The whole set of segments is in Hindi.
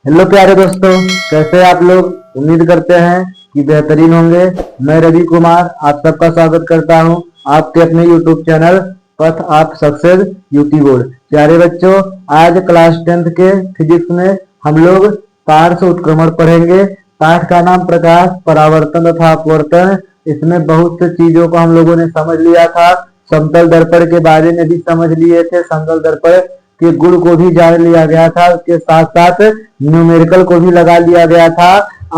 हेलो प्यारे दोस्तों, कैसे हैं आप लोग। उम्मीद करते हैं कि बेहतरीन होंगे। मैं रवि कुमार आप सबका स्वागत करता हूं आपके अपने यूट्यूब चैनल पथ आप सक्सेस यूटी बोर्ड। प्यारे बच्चों, आज क्लास 10th के फिजिक्स में हम लोग पार्श्व उत्क्रमण पढ़ेंगे। पाठ का नाम प्रकाश परावर्तन तथा अपवर्तन। इसमें बहुत सी चीजों को हम लोगों ने समझ लिया था। समतल दर्पण के बारे में भी समझ लिए थे। समतल दर्पण के गुण को भी जान लिया गया था। उसके साथ साथ न्यूमेरिकल को भी लगा लिया गया था।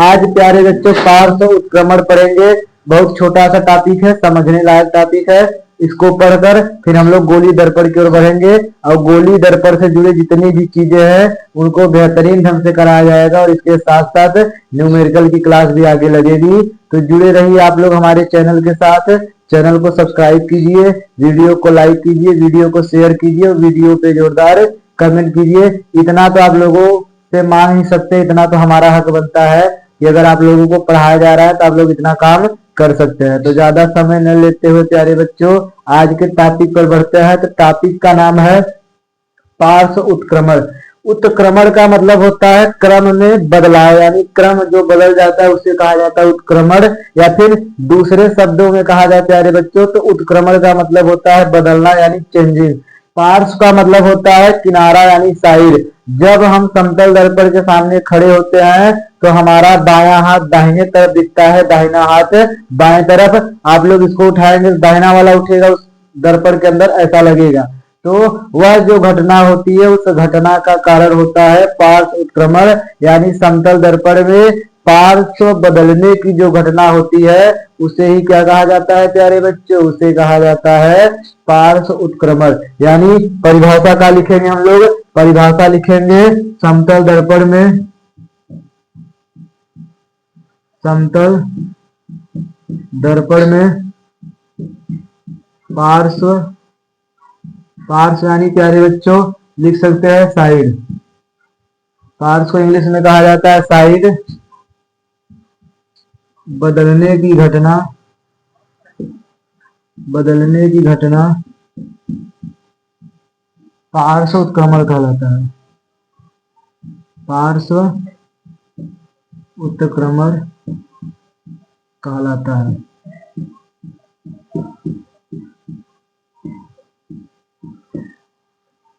आज प्यारे बच्चों पार्श्व उत्क्रमण पढ़ेंगे। बहुत छोटा सा टॉपिक है, समझने लायक टॉपिक है। इसको पढ़कर फिर हम लोग गोली दर्पण की ओर बढ़ेंगे और गोली दर्पण से जुड़े जितनी भी चीजें हैं उनको बेहतरीन ढंग से कराया जाएगा और इसके साथ साथ न्यूमेरिकल की क्लास भी आगे लगेगी। तो जुड़े रहिए आप लोग हमारे चैनल के साथ। चैनल को सब्सक्राइब कीजिए, वीडियो को लाइक कीजिए, वीडियो को शेयर कीजिए और वीडियो पे जोरदार कमेंट कीजिए। इतना तो आप लोगों से मांग ही सकते, इतना तो हमारा हक बनता है कि अगर आप लोगों को पढ़ाया जा रहा है तो आप लोग इतना काम कर सकते हैं। तो ज्यादा समय न लेते हुए प्यारे बच्चों आज के टॉपिक पर बढ़ते हैं। तो टॉपिक का नाम है पार्श्व उत्क्रमण। उत्क्रमण का मतलब होता है क्रम में बदलाव, यानी क्रम जो बदल जाता है उसे कहा जाता है उत्क्रमण। या फिर दूसरे शब्दों में कहा जाता है प्यारे बच्चों तो उत्क्रमण का मतलब होता है बदलना यानी चेंजिंग। पार्श्व का मतलब होता है किनारा यानी साइड। जब हम समतल दर्पण के सामने खड़े होते हैं तो हमारा बायां हाथ दाहिने तरफ दिखता है, दाहिना हाथ बाएं तरफ। आप लोग इसको उठाएंगे, दाहिना वाला उठेगा उस दर्पण के अंदर, ऐसा लगेगा। तो वह जो घटना होती है उस घटना का कारण होता है पार्श्व उत्क्रमण। यानी समतल दर्पण में पार्श्व बदलने की जो घटना होती है उसे ही क्या कहा जाता है प्यारे बच्चों, उसे कहा जाता है पार्श्व उत्क्रमण। यानी परिभाषा का लिखेंगे हम लोग, परिभाषा लिखेंगे समतल दर्पण में, समतल दर्पण में पार्श्व, पार्श्व यानी प्यारे बच्चों लिख सकते हैं साइड। पार्श्व को इंग्लिश में कहा जाता है साइड। बदलने की घटना, बदलने की घटना पार्श्व उत्क्रमण कहलाता है, पार्श्व उत्क्रमण कहलाता है।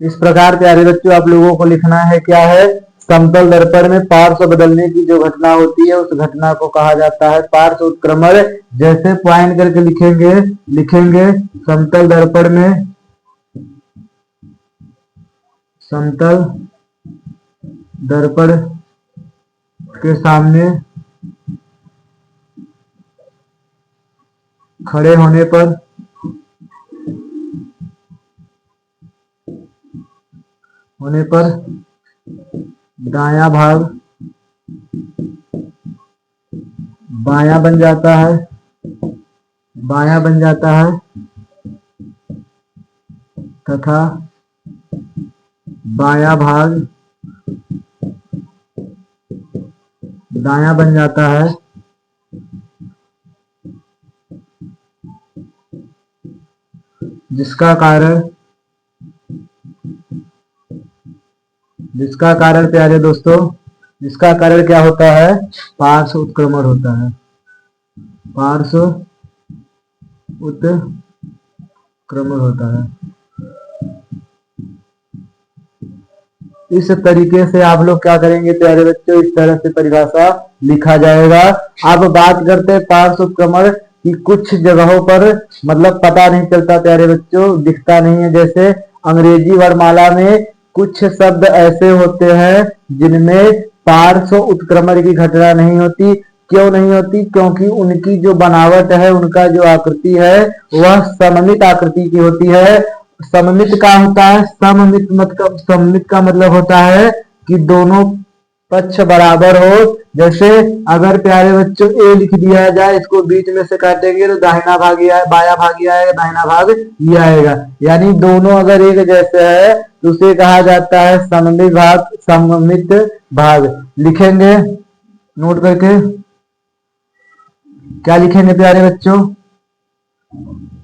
इस प्रकार प्यारे बच्चों आप लोगों को लिखना है क्या है, समतल दर्पण में पार्श्व बदलने की जो घटना होती है उस घटना को कहा जाता है पार्श्व उत्क्रमण। जैसे पॉइंट करके लिखेंगे, लिखेंगे समतल दर्पण में, समतल दर्पण के सामने खड़े होने पर दायां भाग बायां बन जाता है, बायां बन जाता है तथा बायां भाग दायां बन जाता है। जिसका कारण प्यारे दोस्तों, जिसका कारण क्या होता है, पार्श्व उत्क्रमण होता है, पार्श्व उत्क्रमण होता है। इस तरीके से आप लोग क्या करेंगे प्यारे बच्चों, इस तरह से परिभाषा लिखा जाएगा। अब बात करते हैं पार्श्व उत्क्रमण की। कुछ जगहों पर मतलब पता नहीं चलता प्यारे बच्चों, दिखता नहीं है। जैसे अंग्रेजी वर्णमाला में कुछ शब्द ऐसे होते हैं जिनमें पार्श्व उत्क्रमण की घटना नहीं होती। क्यों नहीं होती? क्योंकि उनकी जो बनावट है, उनका जो आकृति है वह सममित आकृति की होती है। सममित का होता है, सममित मतलब, सममित का मतलब होता है कि दोनों पक्ष बराबर हो। जैसे अगर प्यारे बच्चों ए लिख दिया जाए, इसको बीच में से काटेंगे तो दाहिना भाग ये आएगा, बायां भाग ये आएगा, दाहिना भाग ये आएगा। यानी दोनों अगर एक जैसे है तो उसे कहा जाता है सममित भाग, सममित भाग। लिखेंगे नोट करके, क्या लिखेंगे प्यारे बच्चों,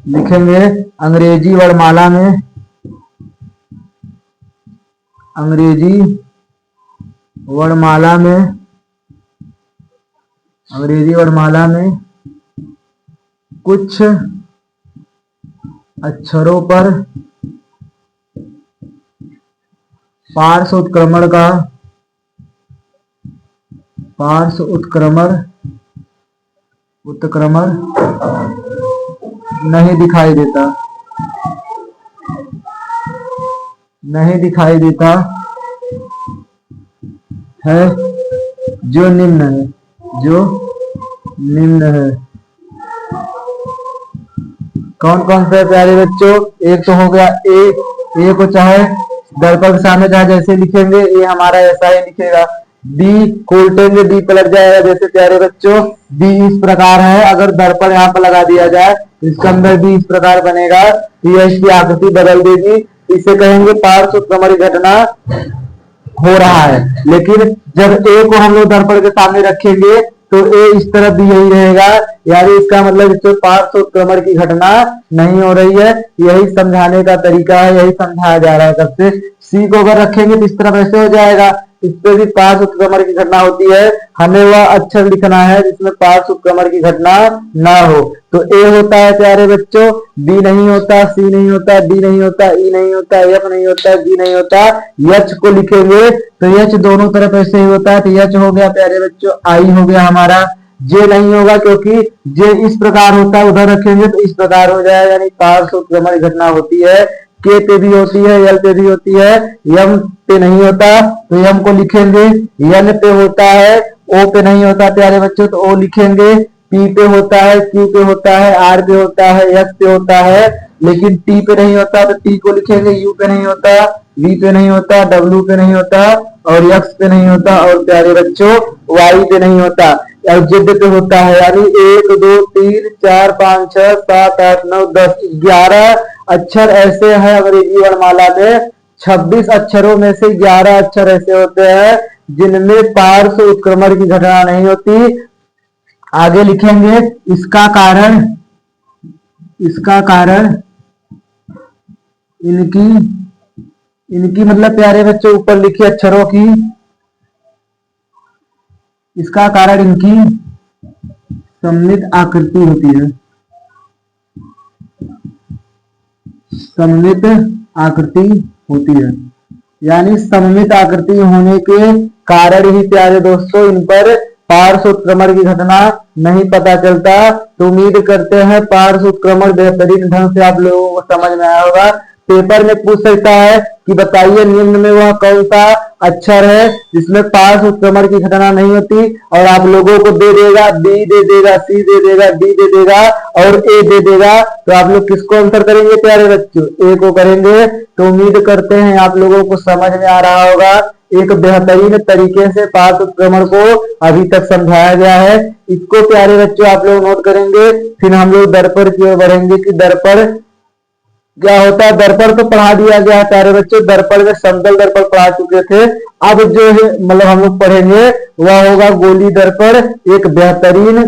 लिखेंगे अंग्रेजी वर्णमाला में, अंग्रेजी वर्णमाला में, अंग्रेजी वर्णमाला में कुछ अक्षरों पर पार्श्व उत्क्रमण नहीं दिखाई देता है, जो निम्न है। कौन कौन से प्यारे बच्चों? एक तो हो गया ए को चाहे दर्पण के सामने चाहे जैसे लिखेंगे, ए हमारा ऐसा ही लिखेगा। बी को उल्टेंगे, बी पलट जाएगा। जैसे प्यारे बच्चों बी इस प्रकार है, अगर दर्पण यहाँ पर लगा दिया जाए इसके अंदर भी इस प्रकार बनेगा, तो यह इसकी आकृति बदल देगी। इसे कहेंगे पार्श्व उत्क्रमण घटना हो रहा है। लेकिन जब ए को हम लोग दर्पण के सामने रखेंगे तो ए इस तरफ भी यही रहेगा, यानी इसका मतलब इससे पार्श्व उत्क्रमण की घटना नहीं हो रही है। यही समझाने का तरीका है, यही समझाया जा रहा है सबसे। सी को अगर रखेंगे तो इस तरफ ऐसे हो जाएगा, इस पे भी पार्श्व उत्क्रमण की घटना होती है। हमें वह अक्षर लिखना है जिसमें पार्श्व उत्क्रमण की घटना ना हो। तो ए होता है प्यारे बच्चों, बी नहीं होता, सी नहीं होता, डी नहीं होता, ई नहीं होता, एफ नहीं होता, जी नहीं होता। एच को लिखेंगे तो एच दोनों तरफ ऐसे ही होता है, तो एच हो गया प्यारे बच्चों, आई हो गया हमारा। जे नहीं होगा क्योंकि जे इस प्रकार होता है, उधर रखेंगे तो इस प्रकार हो जाएगा, यानी पार्श्व उत्क्रमण घटना होती है। के पे भी होती है, एल पे भी होती है, एम पे नहीं होता तो एम को लिखेंगे। एन पे होता है, ओ पे नहीं होता प्यारे बच्चों तो ओ लिखेंगे। पी पे होता है, क्यू पे होता है, आर पे होता है, एस पे होता है, लेकिन टी पे नहीं होता तो टी को लिखेंगे। यू पे नहीं होता, वी पे नहीं होता, डब्ल्यू पे नहीं होता और एक्स पे नहीं होता, और प्यारे बच्चों वाई पे नहीं होता और जेड पे होता है। यानी 1 2 3 4 5 6 7 8 9 10 11 अक्षर ऐसे हैं अंग्रेजी वर्णमाला में। 26 अक्षरों में से 11 अक्षर ऐसे होते हैं जिनमें पार्श्व उत्क्रमण की घटना नहीं होती। आगे लिखेंगे इसका कारण इनकी मतलब प्यारे बच्चों ऊपर लिखे अक्षरों की, इसका कारण इनकी सममित आकृति होती है। सममित आकृति होती है, यानी सममित आकृति होने के कारण ही प्यारे दोस्तों इन पर पार्श्व उत्क्रमण की घटना नहीं पता चलता। तो उम्मीद करते हैं पार्श्व उत्क्रमण बेहतरीन ढंग से आप लोगों को समझ में आया होगा। पेपर में पूछ सकता है कि बताइए निम्न में वह कौन सा अक्षर है जिसमें पार्श्व उत्क्रमण की घटना नहीं होती, और आप लोगों को दे देगा, बी दे देगा, सी दे देगा, डी दे देगा और ए दे देगा। तो आप लोग किसको आंसर करेंगे प्यारे बच्चों? ए को करेंगे। तो उम्मीद करते हैं आप लोगों को समझ में आ रहा होगा। एक बेहतरीन तरीके से पार्श्व उत्क्रमण को अभी तक समझाया गया है। इसको प्यारे बच्चों आप लोग नोट करेंगे। फिर हम लोग दर्पण की ओर बढ़ेंगे कि दर्पण क्या होता है। दर्पण तो पढ़ा दिया गया है प्यारे बच्चों, दर्पण में समतल दर्पण पढ़ा चुके थे। अब जो है मतलब हम लोग पढ़ेंगे वह होगा गोली दर्पण। एक बेहतरीन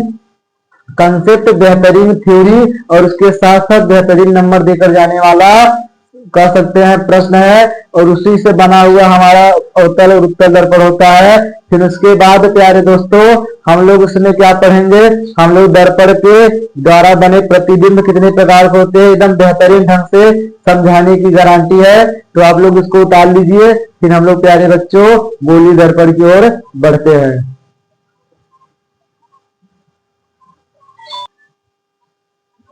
कंसेप्ट, बेहतरीन थ्योरी और उसके साथ साथ बेहतरीन नंबर देकर जाने वाला कह सकते हैं प्रश्न है, और उसी से बना हुआ हमारा अवतल और उत्तल दर्पण होता है। फिर उसके बाद प्यारे दोस्तों हम लोग उसमें क्या पढ़ेंगे, हम लोग दर्पण के द्वारा बने प्रतिबिंब कितने प्रकार के होते हैं एकदम बेहतरीन ढंग से समझाने की गारंटी है। तो आप लोग इसको उतार लीजिए। फिर हम लोग प्यारे बच्चों गोली दर्पण की ओर बढ़ते हैं।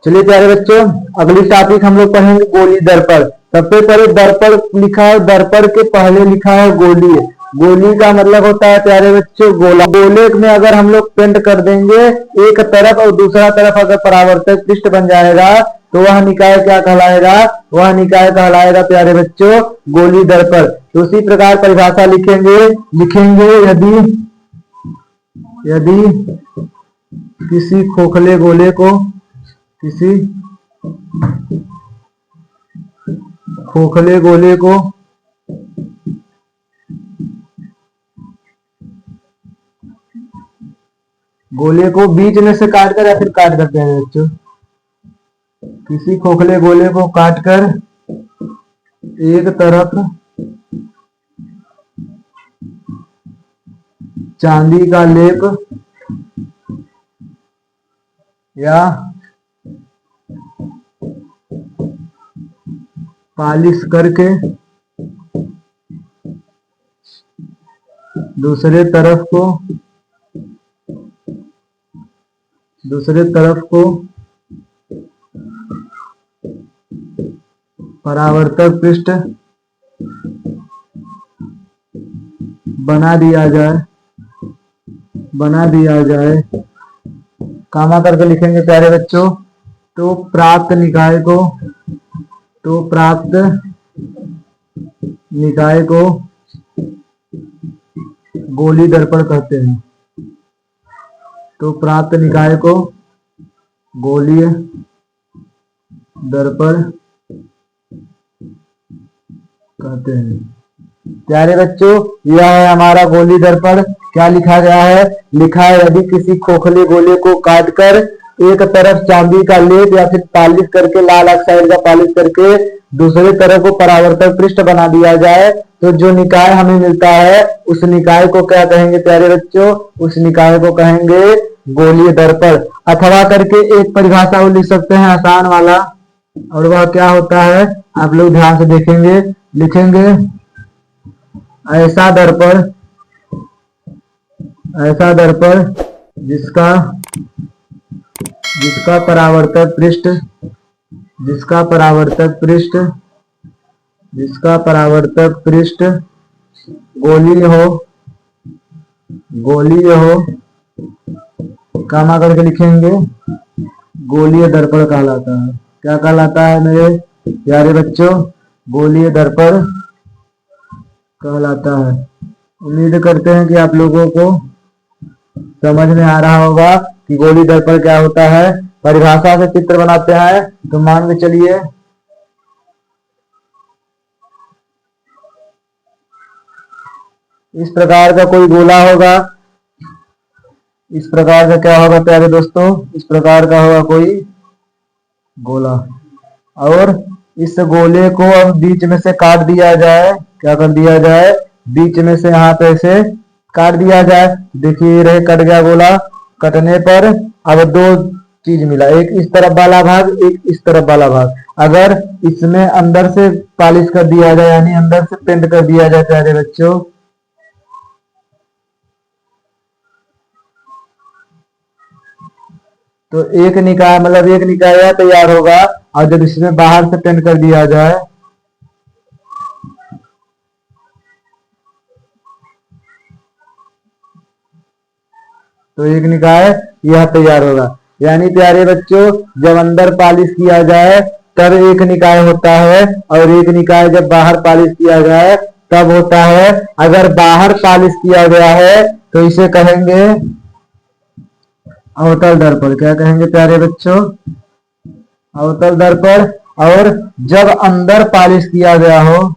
चलिए प्यारे बच्चों अगली टॉपिक हम लोग पढ़ेंगे गोली दर्पण। सबसे पहले दर्पण लिखा है, दर्पण के पहले लिखा है गोली। गोली का मतलब होता है प्यारे बच्चों गोला। गोले में अगर हम लोग पेंट कर देंगे एक तरफ और दूसरा तरफ अगर परावर्तक पृष्ठ बन जाएगा तो वह निकाय क्या कहलाएगा? वह निकाय कहलाएगा प्यारे बच्चों गोली दर्पण। तो उसी प्रकार परिभाषा लिखेंगे यदि किसी खोखले गोले को बीच में से काट कर या फिर काट करते हैं बच्चों, किसी खोखले गोले को काटकर एक तरफ चांदी का लेप या पालिश करके दूसरे तरफ को परावर्तक पृष्ठ बना दिया जाए। कामा करके लिखेंगे प्यारे बच्चों। तो प्राप्त निकाय को गोली दर्पण कहते हैं। तो प्राप्त निकाय को गोलीय दर्पण कहते हैं। प्यारे बच्चों, यह है हमारा गोली दर्पण। क्या लिखा गया है? लिखा है यदि किसी खोखले गोले को काटकर एक तरफ चांदी का लेप या फिर पालिश करके, लाल ऑक्साइड का पालिश करके दूसरे तरफ को परावर्तक पृष्ठ बना दिया जाए तो जो निकाय हमें मिलता है उस निकाय को क्या कहेंगे प्यारे बच्चों? उस निकाय को कहेंगे गोलीय दर्पण। अथवा करके एक परिभाषा वो लिख सकते हैं आसान वाला, और वह क्या होता है आप लोग ध्यान से देखेंगे। लिखेंगे ऐसा दर्पण जिसका परावर्तक पृष्ठ गोलीय हो, कामा करके लिखेंगे गोलीय दर्पण कहलाता है। क्या कहलाता है मेरे प्यारे बच्चों? गोलीय दर्पण कहलाता है। उम्मीद करते हैं कि आप लोगों को समझ में आ रहा होगा कि गोली दर्पण क्या होता है। परिभाषा से चित्र बनाते हैं तो मान के चलिए इस प्रकार का कोई गोला होगा। इस प्रकार का क्या होगा प्यारे दोस्तों? इस प्रकार का होगा कोई गोला, और इस गोले को अब बीच में से काट दिया जाए। क्या कर दिया जाए? बीच में से यहाँ पे ऐसे काट दिया जाए। देखिए रहे कट गया गोला। कटने पर अब दो चीज मिला, एक इस तरफ वाला भाग, एक इस तरफ वाला भाग। अगर इसमें अंदर से पॉलिश कर दिया जाए यानी अंदर से पेंट कर दिया जाए प्यारे बच्चों, तो एक निकाय तैयार होगा। और जब इसमें बाहर से पेंट कर दिया जाए तो एक निकाय यह तैयार होगा। यानी प्यारे बच्चों जब अंदर पॉलिश किया जाए तब एक निकाय होता है, और एक निकाय जब बाहर पॉलिश किया जाए तब होता है। अगर बाहर पॉलिश किया गया है तो इसे कहेंगे अवतल दर्पण। क्या कहेंगे प्यारे बच्चों? अवतल दर्पण। और जब अंदर पॉलिश किया गया हो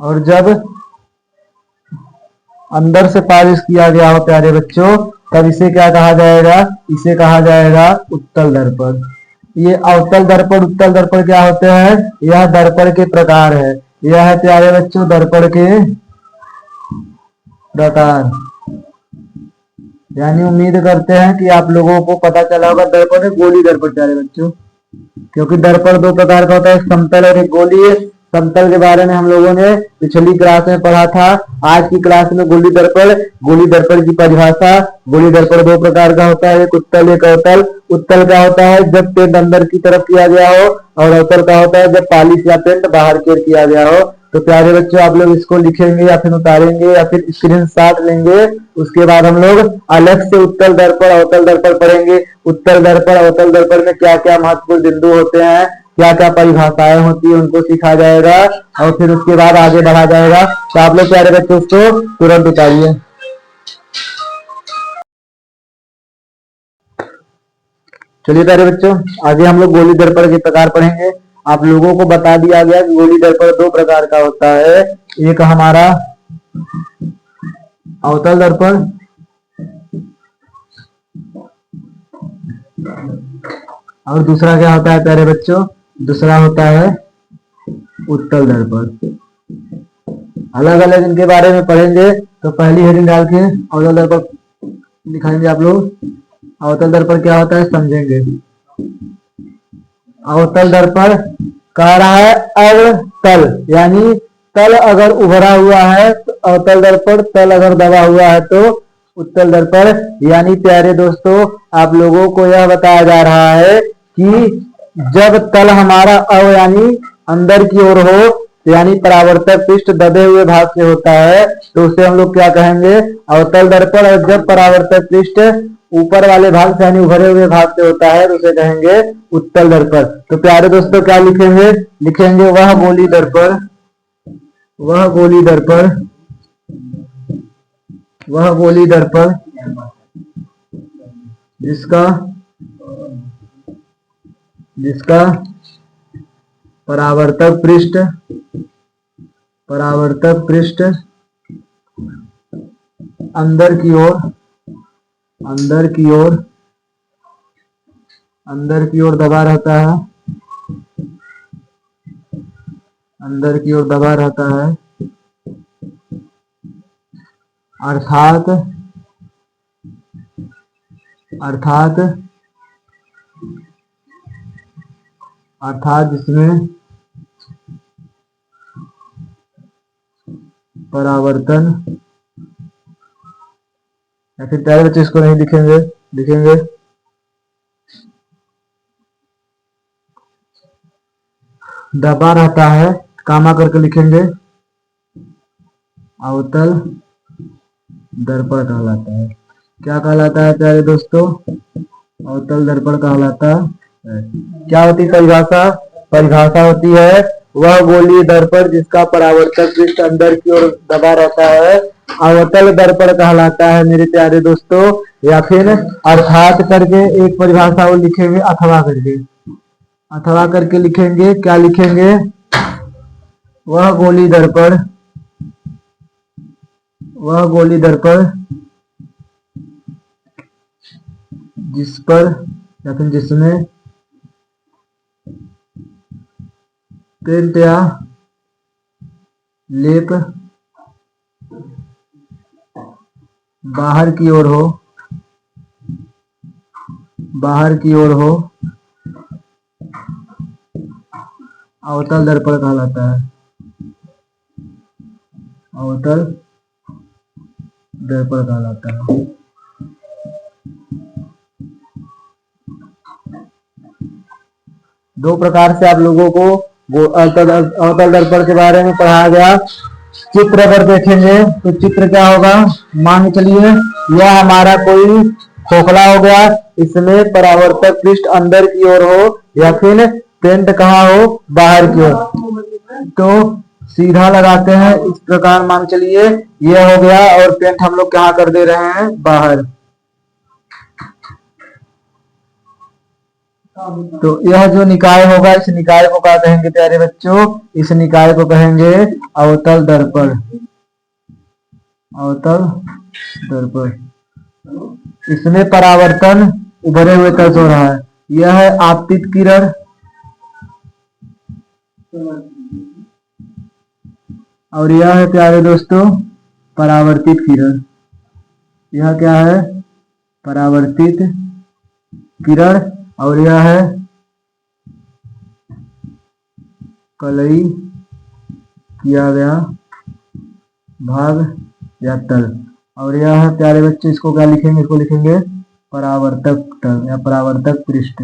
और जब अंदर से पॉलिश किया गया हो प्यारे बच्चों, तब इसे क्या कहा जाएगा? इसे कहा जाएगा उत्तल दर्पण। ये अवतल दर्पण उत्तल दर्पण क्या होते हैं? यह दर्पण के प्रकार है। यह है प्यारे बच्चों दर्पण के प्रकार। यानी उम्मीद करते हैं कि आप लोगों को पता चला होगा दर्पण है गोली दर्पण प्यारे बच्चों, क्योंकि दर्पण दो प्रकार का होता है, एक समतल और एक गोलीय। समतल के बारे में हम लोगों ने पिछली क्लास में पढ़ा था। आज की क्लास में गोली दर्पण की परिभाषा। गोली दर्पण दो प्रकार का होता है, एक उत्तल एक अवतल। उत्तल क्या होता है? जब पेंट अंदर की तरफ किया गया हो, और अवतल क्या होता है? जब पॉलिश या पेंट बाहर की ओर किया गया हो। तो प्यारे बच्चों आप लोग इसको लिखेंगे या फिर उतारेंगे या फिर स्क्रीनशॉट लेंगे। उसके बाद हम लोग अलग से उत्तल दर्पण अवतल दर्पण पढ़ेंगे। उत्तल दर्पण अवतल दर्पण में क्या क्या महत्वपूर्ण बिंदु होते हैं, क्या क्या परिभाषाएं होती है, उनको सीखा जाएगा और फिर उसके बाद आगे बढ़ा जाएगा। तो आप लोग प्यारे बच्चों उसको तुरंत उतारिए। चलिए प्यारे बच्चों आगे हम लोग गोली दर्पण के प्रकार पढ़ेंगे। आप लोगों को बता दिया गया कि गोली दर्पण दो प्रकार का होता है, एक हमारा अवतल दर्पण और दूसरा क्या होता है प्यारे बच्चों, दूसरा होता है उत्तल दर्पण। अलग अलग इनके बारे में पढ़ेंगे। तो पहली हेडिंग डाल के अवतल दर्पण दिखाएंगे आप लोग। अवतल दर्पण क्या होता है समझेंगे। अवतल दर्पण कह रहा है अवतल, यानी तल अगर उभरा हुआ है तो अवतल दर्पण, तल अगर दबा हुआ है तो उत्तल दर्पण। यानी प्यारे दोस्तों आप लोगों को यह बताया जा रहा है कि जब तल हमारा अव यानी अंदर की ओर हो, यानी परावर्तक पृष्ठ दबे हुए भाग से होता है, तो उसे हम लोग क्या कहेंगे अवतल दर्पण। और जब परावर्तक पृष्ठ ऊपर वाले भाग से यानी उभरे हुए भाग से होता है तो उसे कहेंगे उत्तल दर्पण। तो प्यारे दोस्तों क्या लिखेंगे, लिखेंगे वह गोली दर्पण, वह गोली दर्पण, वह गोली दर्पण जिसका जिसका परावर्तक पृष्ठ, परावर्तक पृष्ठ अंदर की ओर, अंदर की ओर, अंदर की ओर दबा रहता है, अंदर की ओर दबा रहता है, अर्थात अर्थात अर्थात जिसमें परावर्तन, या फिर प्यारे बच्चे इसको नहीं लिखेंगे, लिखेंगे दबा रहता है, कामा करके लिखेंगे अवतल दर्पण कहलाता है। क्या कहलाता है प्यारे दोस्तों, अवतल दर्पण कहलाता है। क्या होती है परिभाषा, परिभाषा होती है वह गोलीय दर्पण जिसका परावर्तक पृष्ठ अंदर की ओर दबा रहता है अवतल दर्पण कहलाता है मेरे प्यारे दोस्तों। या फिर अर्थात करके एक परिभाषा वो लिखेंगे, अथवा करके, अथवा करके लिखेंगे। क्या लिखेंगे, वह गोली दर्पण, वह गोली दर्पण जिस पर या फिर जिसमें पेंट या लेप बाहर की ओर हो, बाहर की ओर हो, अवतल दर्पण कहलाता है, अवतल दर्पण कहलाता है। दो प्रकार से आप लोगों को अवतल दर्पण के बारे में पढ़ाया गया। चित्र अगर देखेंगे तो चित्र क्या होगा, मान चलिए यह हमारा कोई खोखला हो गया, इसमें परावर्तक पृष्ठ अंदर की ओर हो या फिर पेंट कहाँ हो, बाहर की ओर, तो सीधा लगाते हैं इस प्रकार। मान चलिए यह हो गया और पेंट हम लोग कहाँ कर दे रहे हैं, बाहर। तो यह जो निकाय होगा इस निकाय को क्या कहेंगे प्यारे बच्चों, इस निकाय को कहेंगे अवतल दर्पण, अवतल दर्पण। इसमें परावर्तन उभरे हुए तल हो रहा है। यह है आपतित किरण और यह है प्यारे दोस्तों परावर्तित किरण। यह क्या है, परावर्तित किरण और यह है कलई किया गया भाग या तल। और यह है प्यारे बच्चे इसको क्या लिखेंगे, इसको लिखेंगे परावर्तक तल या परावर्तक पृष्ठ,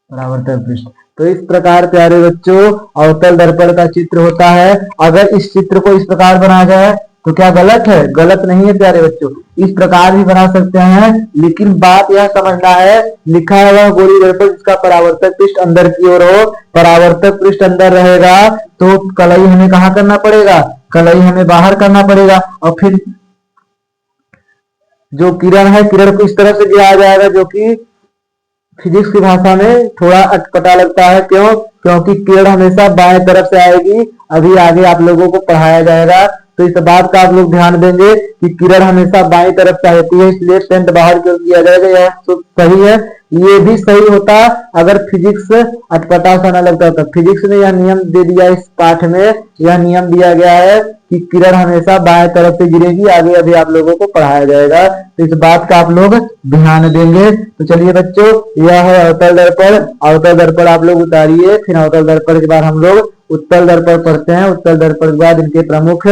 परावर्तक पृष्ठ। तो इस प्रकार प्यारे बच्चों अवतल दर्पण का चित्र होता है। अगर इस चित्र को इस प्रकार बनाया जाए तो क्या गलत है, गलत नहीं है प्यारे बच्चों, इस प्रकार भी बना सकते हैं। लेकिन बात यह समझना है, लिखा है वह गोली दर्पण जिसका परावर्तक पृष्ठ अंदर की ओर हो, परावर्तक पृष्ठ अंदर रहेगा तो कलई हमें कहाँ करना पड़ेगा, कलई हमें बाहर करना पड़ेगा। और फिर जो किरण है, किरण को इस तरह से गिराया जाएगा जो कि फिजिक्स की भाषा में थोड़ा अटपटा लगता है। क्यों, क्योंकि किरण हमेशा बाएं तरफ से आएगी। अभी आगे आप लोगों को पढ़ाया जाएगा तो इस बात का आप लोग ध्यान देंगे कि किरण हमेशा बाईं तरफ से होती है, इसलिए पेंट बाहर की ओर किया जाएगा। यह तो सही है। ये भी सही होता अगर फिजिक्स अटपटा सा न लगता था। फिजिक्स में यह नियम दे दिया, इस पाठ में यह नियम दिया गया है कि किरण हमेशा बाएं तरफ से गिरेगी। आगे अभी आप लोगों को पढ़ाया जाएगा, तो इस बात का आप लोग ध्यान देंगे। तो चलिए बच्चों, यह है अवतल दर्पण। अवतल दर्पण आप लोग उतारिए, फिर अवतल दर्पण के बाद हम लोग उत्तल दर्पण पढ़ते हैं। उत्तल दर्पण के बाद इनके प्रमुख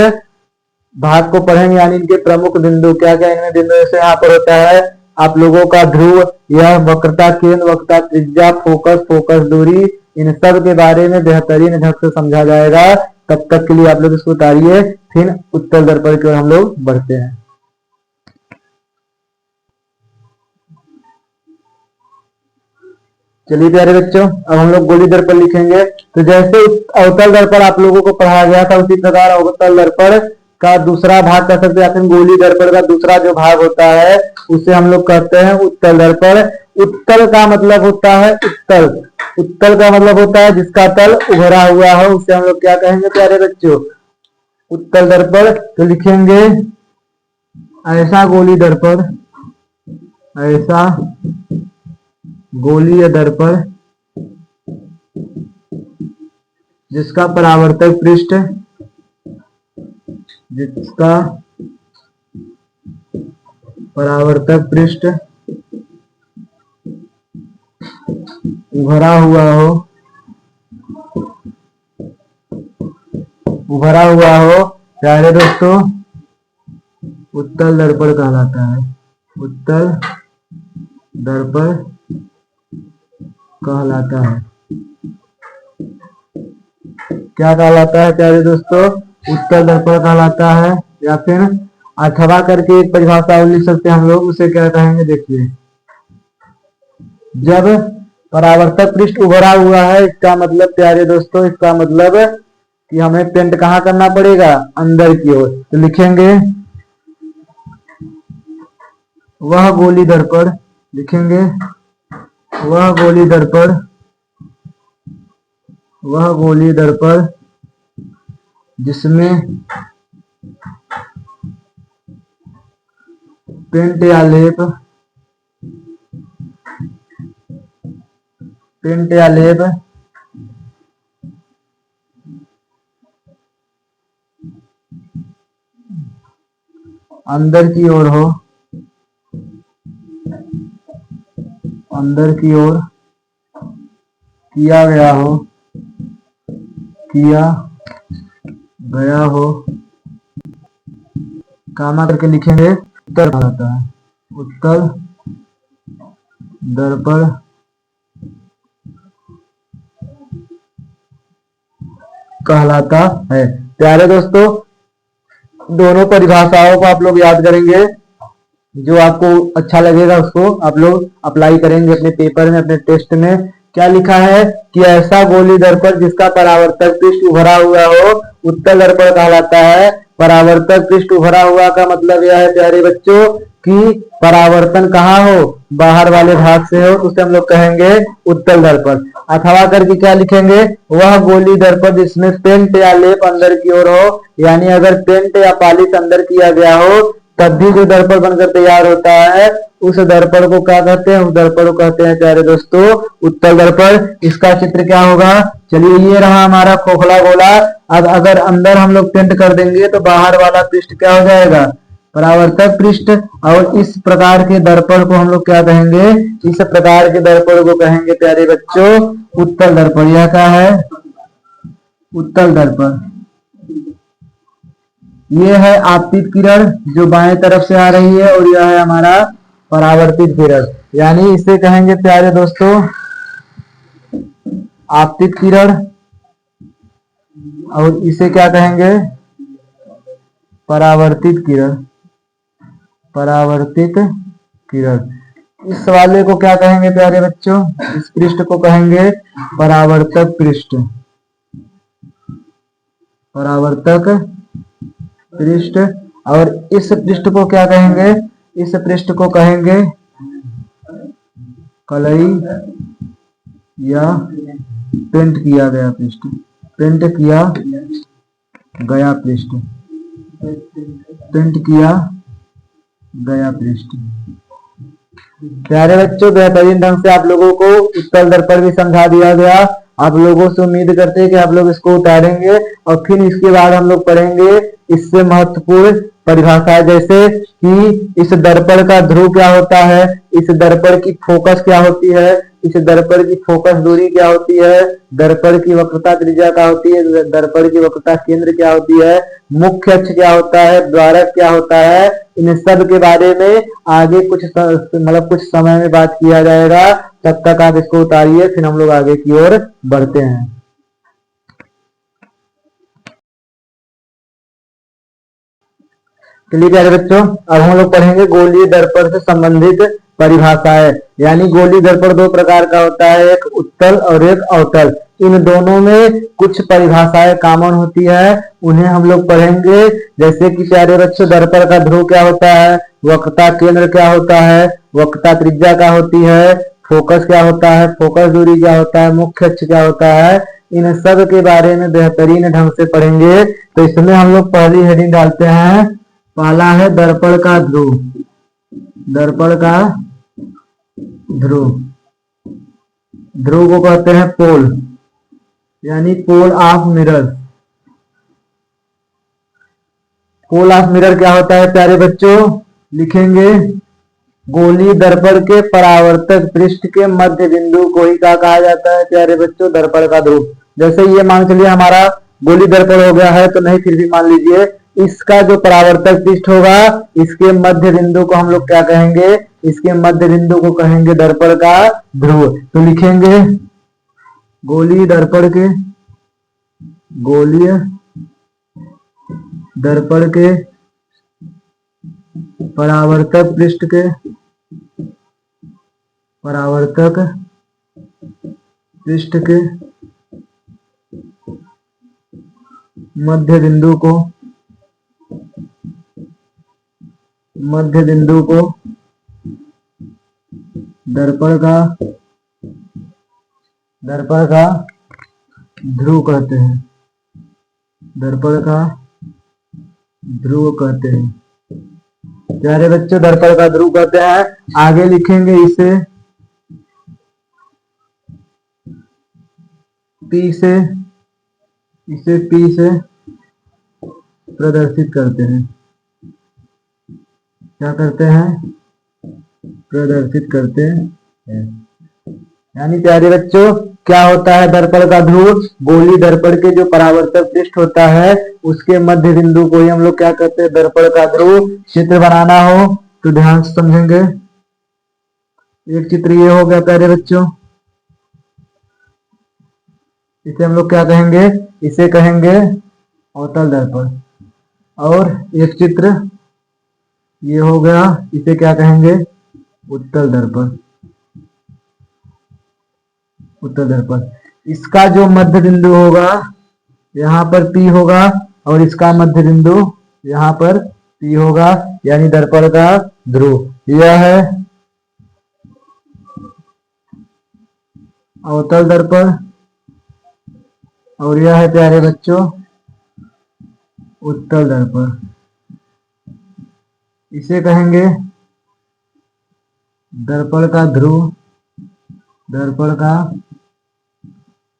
भाग को पढ़ेंगे, यानी इनके प्रमुख बिंदु क्या क्या इनमें बिंदु जैसे यहाँ पर होता है आप लोगों का ध्रुव, यह वक्रता केंद्र, वक्रता त्रिज्या, फोकस, फोकस दूरी, इन सब के बारे में बेहतरीन ढंग से समझा जाएगा। तब तक के लिए आप लोग इसको उतारिए, फिर उत्तल दर्पण की ओर हम लोग बढ़ते हैं। चलिए प्यारे बच्चों, अब हम लोग गोली दर्पण लिखेंगे। तो जैसे अवतल दर्पण आप लोगों को पढ़ाया गया था, उसी प्रकार अवतल दर्पण का दूसरा भाग कह सकते हैं, फिर गोली दर्पण का दूसरा जो भाग होता है उसे हम लोग कहते हैं उत्तल दर्पण। उत्तल का मतलब होता है उत्तल। उत्तल का मतलब होता है जिसका तल उभरा हुआ हो, उसे हम लोग क्या कहेंगे प्यारे बच्चों? उत्तल दर्पण। तो लिखेंगे ऐसा गोली दर्पण, ऐसा गोलीय दर्पण जिसका परावर्तक पृष्ठ, जिसका परावर्तक पृष्ठ उभरा हुआ हो, उभरा हुआ हो, प्यारे दोस्तों उत्तल दर्पण कहलाता है। उत्तल दर्पण कहलाता है। क्या कहलाता है प्यारे दोस्तों? उत्तल दर्पण कहलाता है। या फिर अथवा करके एक परिभाषा और लिख सकते हैं हम लोग, उसे क्या कहेंगे देखिए। जब परावर्तक पृष्ठ उभरा हुआ है, इसका मतलब प्यारे दोस्तों, इसका मतलब कि हमें पेंट कहाँ करना पड़ेगा? अंदर की ओर। तो लिखेंगे वह गोली दर्पण, लिखेंगे वह गोली दर्पण, वह गोली दर्पण जिसमें पेंट या लेप, पेंट या लेप अंदर की ओर हो, अंदर की ओर किया गया हो, किया गया हो, कामा करके लिखेंगे उत्तल कहलाता है। उत्तल दर्पण कहलाता है। प्यारे दोस्तों, दोनों परिभाषाओं को आप लोग याद करेंगे, जो आपको अच्छा लगेगा उसको आप लोग अप्लाई करेंगे अपने पेपर में, अपने टेस्ट में। क्या लिखा है कि ऐसा गोली दर्पण जिसका परावर्तक पृष्ठ उभरा हुआ हो, उत्तल दर्पण कहलाता है। परावर्तक पृष्ठ उभरा हुआ का मतलब यह है प्यारे बच्चों कि परावर्तन कहाँ हो? बाहर वाले भाग से हो, उसे हम लोग कहेंगे उत्तल दर्पण। अथवा करके क्या लिखेंगे? वह गोली दर्पण जिसमें पेंट या लेप अंदर की ओर हो, यानी अगर पेंट या पॉलिश अंदर किया गया हो तब भी जो दर्पण बनकर तैयार होता है उस दर्पण को क्या कहते हैं? उस दर्पण को कहते हैं प्यारे दोस्तों उत्तल दर्पण। इसका चित्र क्या होगा? चलिए, ये रहा हमारा खोखला गोला। अब अगर अंदर हम लोग पेंट कर देंगे तो बाहर वाला पृष्ठ क्या हो जाएगा? परावर्तक पृष्ठ। और इस प्रकार के दर्पण को हम लोग क्या कहेंगे? इस प्रकार के दर्पण को कहेंगे प्यारे बच्चों उत्तल दर्पण। यह क्या है? उत्तल दर्पण। ये है आपतित किरण जो बाएं तरफ से आ रही है, और यह है हमारा परावर्तित किरण, यानी इसे कहेंगे प्यारे दोस्तों आपतित किरण, और इसे क्या कहेंगे? परावर्तित किरण। परावर्तित किरण। इस वाले को क्या कहेंगे प्यारे बच्चों? इस पृष्ठ को कहेंगे परावर्तक पृष्ठ। परावर्तक पृष्ठ। और इस पृष्ठ को क्या कहेंगे? इस पृष्ठ को कहेंगे कलई या पेंट किया गया पृष्ठ। पेंट किया गया पृष्ठ। प्रिंट किया गया पृष्ठ। प्यारे बच्चों, बेहतरीन ढंग से आप लोगों को उत्तल दर्पण भी समझा दिया गया। आप लोगों से उम्मीद करते हैं कि आप लोग इसको उतारेंगे और फिर इसके बाद हम लोग पढ़ेंगे इससे महत्वपूर्ण परिभाषा, जैसे कि इस दर्पण का ध्रुव क्या होता है, इस दर्पण की फोकस क्या होती है, इस दर्पण की फोकस दूरी क्या होती है, दर्पण की वक्रता त्रिज्या क्या होती है, दर्पण की वक्रता केंद्र क्या होती है, मुख्य अक्ष क्या होता है, द्वारक क्या होता है। इन सब के बारे में आगे कुछ समय में बात किया जाएगा। तब तक आप इसको उतारिए, फिर हम लोग आगे की ओर बढ़ते हैं। चलिए प्यारे बच्चों, अब हम लोग पढ़ेंगे गोलीय दर्पण से संबंधित परिभाषाएं। यानी गोलीय दर्पण दो प्रकार का होता है, एक उत्तल और एक अवतल। इन दोनों में कुछ परिभाषाएं कॉमन होती है, उन्हें हम लोग पढ़ेंगे। जैसे कि प्यारे बच्चों, दर्पण का ध्रुव क्या होता है, वक्रता केंद्र क्या होता है, वक्रता त्रिज्या क्या होती है, फोकस क्या होता है, फोकस दूरी क्या होता है, मुख्य अक्ष क्या होता है। इन सब के बारे में बेहतरीन ढंग से पढ़ेंगे। तो इसमें हम लोग पहली हेडिंग डालते हैं, पहला है दर्पण का ध्रुव। दर्पण का ध्रुव, ध्रुव को कहते हैं पोल, यानी pole of mirror. Pole of mirror क्या होता है प्यारे बच्चों, लिखेंगे गोलीय दर्पण के परावर्तक पृष्ठ के मध्य बिंदु को ही क्या कहा जाता है प्यारे बच्चों, दर्पण का ध्रुव। जैसे ये मान चलिए हमारा गोलीय दर्पण हो गया है, तो नहीं फिर भी मान लीजिए इसका जो परावर्तक पृष्ठ होगा, इसके मध्य बिंदु को हम लोग क्या कहेंगे, इसके मध्य बिंदु को कहेंगे दर्पण का ध्रुव। तो लिखेंगे गोलीय दर्पण के, गोलीय दर्पण के परावर्तक पृष्ठ के, परावर्तक पृष्ठ के मध्य बिंदु को, मध्य बिंदु को दर्पण का, दर्पण का ध्रुव कहते हैं, दर्पण का ध्रुव कहते हैं। प्यारे बच्चों, दर्पण का ध्रुव कहते हैं। आगे लिखेंगे इसे P से, इसे P से प्रदर्शित करते हैं। क्या करते हैं, प्रदर्शित करते हैं। यानी प्यारे बच्चों, क्या होता है दर्पण का ध्रुव, गोलीय दर्पण के जो परावर्तक पृष्ठ होता है उसके मध्य बिंदु को ही हम लोग क्या कहते हैं, दर्पण का ध्रुव। चित्र बनाना हो तो ध्यान से समझेंगे। एक चित्र ये हो गया प्यारे बच्चों, इसे हम लोग क्या कहेंगे, इसे कहेंगे अवतल दर्पण। और एक चित्र ये हो गया, इसे क्या कहेंगे, उत्तल दर्पण, उत्तल दर्पण। इसका जो मध्य बिंदु होगा यहाँ पर P होगा, और इसका मध्य बिंदु यहाँ पर P होगा, यानी दर्पण का ध्रुव। यह है अवतल दर्पण और यह है प्यारे बच्चों उत्तल दर्पण। इसे कहेंगे दर्पण का ध्रुव, दर्पण का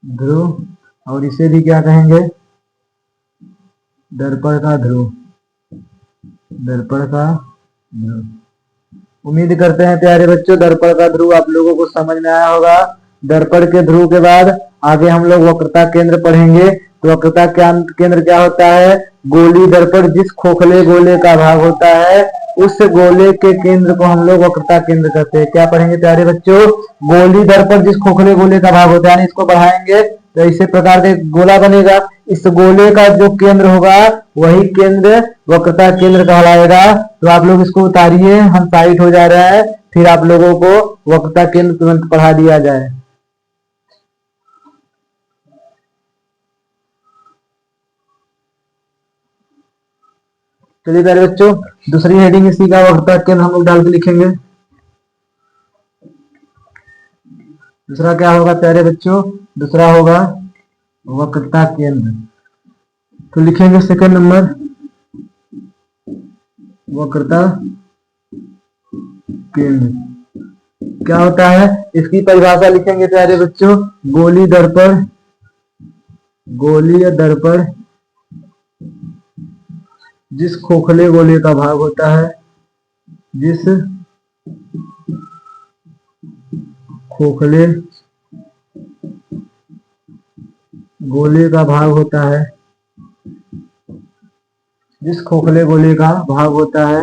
ध्रुव, और इसे भी क्या कहेंगे, दर्पण का ध्रुव, दर्पण का ध्रुव। उम्मीद करते हैं प्यारे बच्चों दर्पण का ध्रुव आप लोगों को समझ में आया होगा। दर्पण के ध्रुव के बाद आगे हम लोग वक्रता केंद्र पढ़ेंगे। तो वक्रता केंद्र क्या होता है, गोलीय दर्पण जिस खोखले गोले का भाग होता है उस गोले के केंद्र को हम लोग वक्रता केंद्र कहते हैं। क्या पढ़ेंगे प्यारे बच्चों, गोलीय दर्पण जिस खोखले गोले का भाग होता है, इसको बढ़ाएंगे तो इसी प्रकार के गोला बनेगा। इस गोले का जो केंद्र होगा वही केंद्र वक्रता केंद्र कहलाएगा। तो आप लोग इसको उतारिए, हम साइड हो जा रहे हैं, फिर आप लोगों को वक्रता केंद्र तुरंत पढ़ा दिया जाए। चलिए प्यारे बच्चों, दूसरी हेडिंग इसी का वक्रता केंद्र हम लोग डाल के लिखेंगे। दूसरा क्या होगा प्यारे बच्चों, दूसरा होगा वक्रता केंद्र। तो लिखेंगे सेकंड नंबर वक्रता केंद्र क्या होता है, इसकी परिभाषा लिखेंगे प्यारे बच्चों। गोलीय दर्पण जिस खोखले गोले का भाग होता है, जिस खोखले गोले का भाग होता है, जिस खोखले गोले का भाग होता है,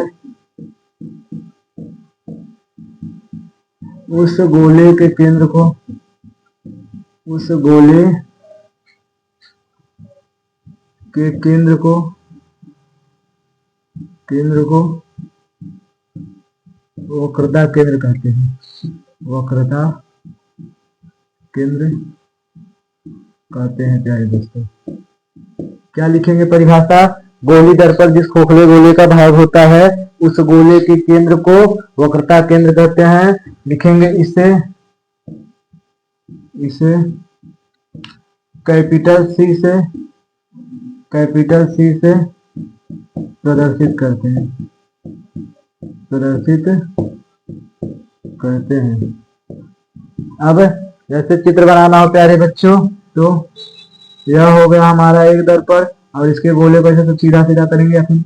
उस गोले के केंद्र को, उस गोले के केंद्र को वक्रता केंद्र कहते हैं। वक्रता केंद्र कहते हैं प्यारे दोस्तों। क्या लिखेंगे परिभाषा? गोली दर्पण जिस खोखले गोले का भाग होता है, उस गोले के केंद्र को वक्रता केंद्र कहते हैं। लिखेंगे इसे कैपिटल सी से प्रदर्शित करते हैं। अब जैसे चित्र बनाना हो प्यारे बच्चों, तो यह हो गया हमारा एक दर्पण, और इसके गोले को ऐसे तो सीधा सीधा करेंगे, अपन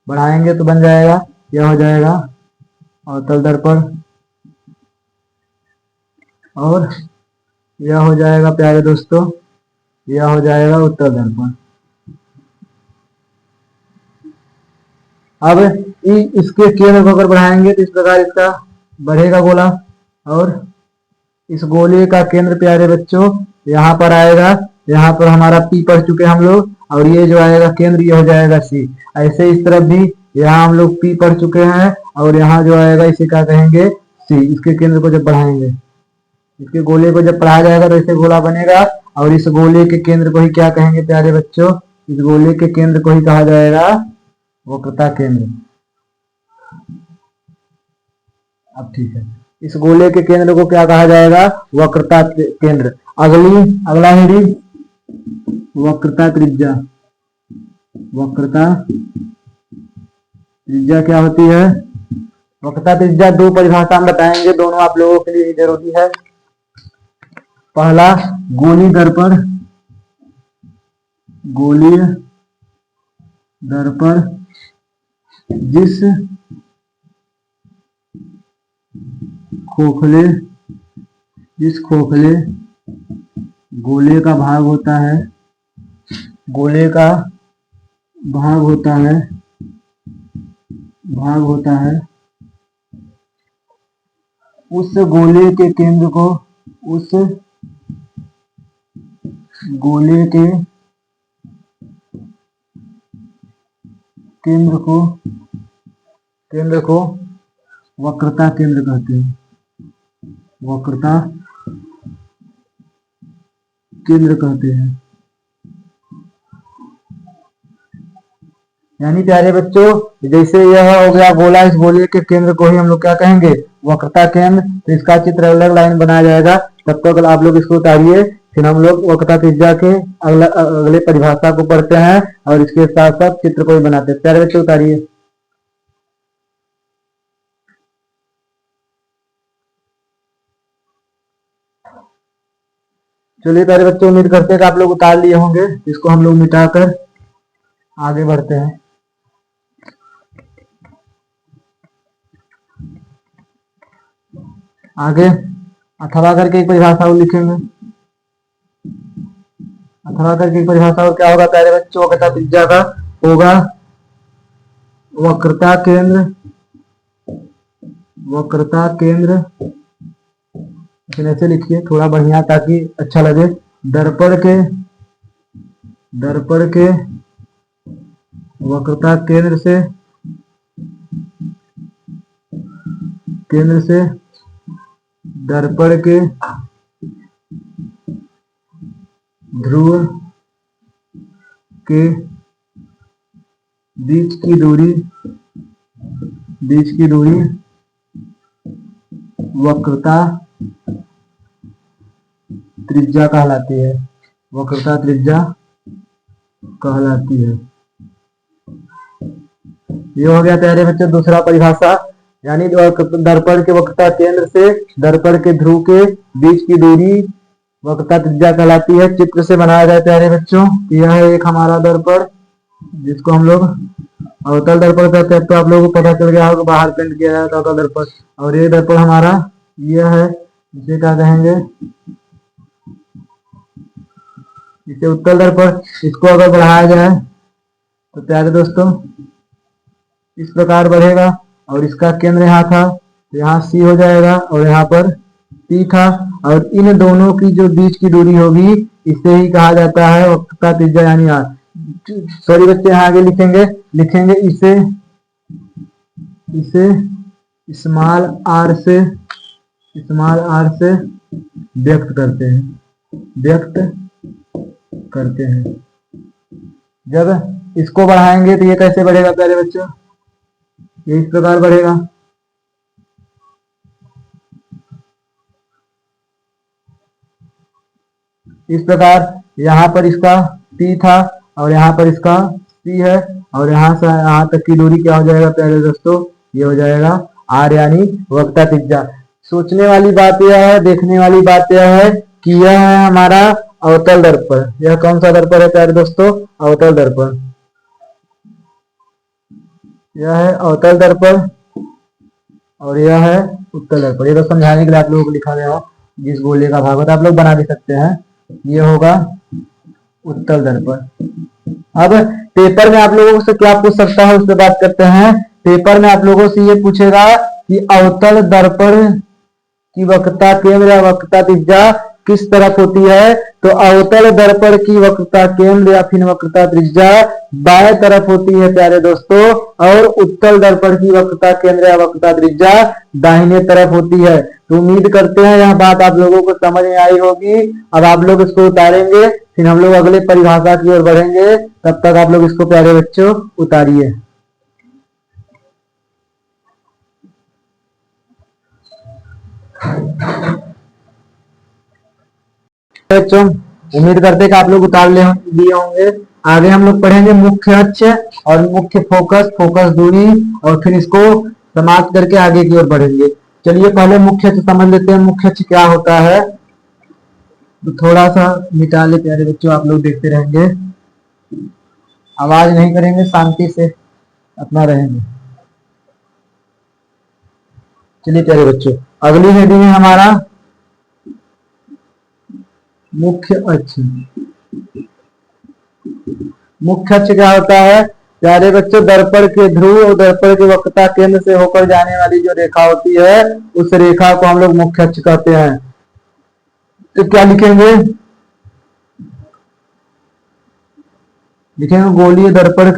बढ़ाएंगे तो बन जाएगा, यह हो जाएगा अवतल दर्पण, और यह हो जाएगा प्यारे दोस्तों, यह हो जाएगा उत्तल दर्पण। अब इसके केंद्र को अगर बढ़ाएंगे तो इस प्रकार इसका बढ़ेगा गोला, और इस गोले का केंद्र प्यारे बच्चों यहाँ पर आएगा। यहाँ पर हमारा P पढ़ चुके हम लोग, और ये जो आएगा केंद्र ये हो जाएगा C। ऐसे इस तरफ भी यहाँ हम लोग P पढ़ चुके हैं, और यहाँ जो आएगा इसे क्या कहेंगे? C। इसके केंद्र को जब बढ़ाएंगे, इसके गोले को जब बढ़ाया जाएगा तो इसे गोला बनेगा, और इस गोले के केंद्र को ही क्या कहेंगे प्यारे बच्चों? इस गोले के केंद्र को ही कहा जाएगा वक्रता केंद्र। अब ठीक है, इस गोले के केंद्र को क्या कहा जाएगा? वक्रता केंद्र। अगला हेडी वक्रता त्रिज्या। वक्रता त्रिज्या क्या होती है? वक्रता त्रिज्या दो परिभाषा हम बताएंगे, दोनों आप लोगों के लिए जरूरी है। पहला गोलीय दर्पण जिस खोखले गोले का भाग होता है, उस गोले के केंद्र को, केंद्र को वक्रता केंद्र कहते हैं। वक्रता केंद्र कहते हैं। यानी प्यारे बच्चों, जैसे यह हो गया गोला, इस गोले के केंद्र को ही हम लोग क्या कहेंगे? वक्रता केंद्र। तो इसका चित्र अलग लाइन बनाया जाएगा, तब तक आप लोग इसको उतारिए, फिर हम लोग वक्रता त्रिज्या के अगले परिभाषा को पढ़ते हैं, और इसके साथ साथ चित्र को भी बनाते हैं। प्यारे बच्चों उतारिए। चलिए प्यारे बच्चों, उम्मीद करते हैं कि आप लोग उतार लिए होंगे। इसको हम लोग मिटाकर आगे बढ़ते हैं। आगे अथवा करके एक परिभाषा और लिखेंगे। अथवा करके एक परिभाषा और क्या होगा प्यारे बच्चों? वक्रता त्रिज्या का होगा वक्रता केंद्र। ऐसे लिखिए थोड़ा बढ़िया, ताकि अच्छा लगे। दर्पण के वक्रता केंद्र से दर्पण के ध्रुव के बीच की दूरी वक्रता त्रिज्या कहलाती है। वक्रता त्रिज्या कहलाती है। ये हो गया प्यारे बच्चों दूसरा परिभाषा, यानी दर्पण के वक्रता केंद्र से दर्पण के ध्रुव के बीच की दूरी वक्रता त्रिज्या कहलाती है। चित्र से बनाया जाए प्यारे बच्चों, यह है एक हमारा दर्पण जिसको हम लोग अवतल दर्पण कहते हैं। तो आप लोगों को पता चल गया होगा, बाहर पेंट किया जाता है अवतल दर्पण। और ये दर्पण हमारा यह है, इसे क्या कहेंगे, इसे उत्तल दर्पण। इसको अगर बढ़ाया जाए तो प्यारे दोस्तों इस प्रकार बढ़ेगा, और इसका केंद्र यहाँ था, तो यहाँ C हो जाएगा और यहाँ पर P था, और इन दोनों की जो बीच की दूरी होगी इसे ही कहा जाता है वक्रता त्रिज्या यानी R। सॉरी बच्चे, यहाँ आगे लिखेंगे इसे स्मॉल r से व्यक्त करते हैं। जब इसको बढ़ाएंगे तो ये कैसे बढ़ेगा प्यारे बच्चों, ये इस प्रकार बढ़ेगा। इस प्रकार यहाँ पर इसका P था और यहाँ पर इसका C है, और यहाँ से यहाँ तक की दूरी क्या हो जाएगा प्यारे दोस्तों, ये हो जाएगा R यानी वक्रता त्रिज्या। सोचने वाली बात यह है, देखने वाली बात यह है कि यह है हमारा अवतल दर्पण। यह कौन सा दर्पण है प्यारे दोस्तों, अवतल दर्पण। यह है अवतल दर्पण और यह है उत्तल दर्पण। ये तो समझाने के लिए आप लोगों को लिखा गया हो, जिस गोले का भाग होता है आप लोग बना भी सकते हैं। ये होगा उत्तल दर्पण। अब पेपर में आप लोगों से क्या पूछ सकता है उससे बात करते हैं। पेपर में आप लोगों से ये पूछेगा कि अवतल दर्पण की वक्रता केंद्र या वक्रता त्रिज्या किस तरफ होती है। तो अवतल दर्पण की वक्रता केंद्र या फिर वक्रता त्रिज्या बाएं तरफ होती है प्यारे दोस्तों, और उत्तल दर्पण की वक्रता केंद्र या वक्रता त्रिज्या दाहिने तरफ होती है। तो उम्मीद करते हैं यह बात आप लोगों को समझ में आई होगी। अब आप लोग इसको उतारेंगे, फिर हम लोग अगले परिभाषा की ओर बढ़ेंगे। तब तक आप लोग इसको प्यारे बच्चों उतारिए। बच्चों उम्मीद करते हैं कि आप लोग उतार लिए होंगे। आगे हम लोग पढ़ेंगे मुख्य अक्ष और मुख्य फोकस दूरी, और फिर इसको समाप्त करके आगे की ओर बढ़ेंगे। चलिए पहले मुख्य अक्ष समझ लेते हैं। मुख्य अक्ष क्या होता है, तो थोड़ा सा मिटा ले प्यारे बच्चों, आप लोग देखते रहेंगे, आवाज नहीं करेंगे, शांति से अपना रहेंगे। चलिए प्यारे बच्चों, अगली हेडिंग है हमारा मुख्य अक्ष। मुख्य अक्ष क्या होता है प्यारे बच्चों, दर्पण के ध्रुव और दर्पण के वक्रता केंद्र से होकर जाने वाली जो रेखा होती है उस रेखा को हम लोग मुख्य अक्ष कहते हैं। तो क्या लिखेंगे, गोलीय दर्पण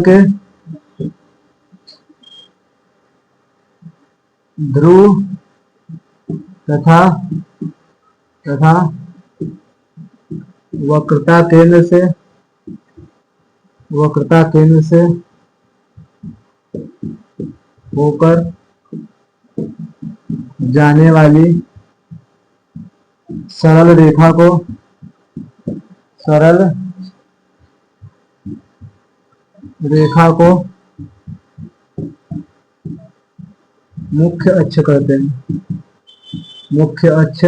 के ध्रुव तथा वक्रता केंद्र से होकर जाने वाली सरल रेखा को मुख्य अक्ष कहते हैं। मुख्य अक्ष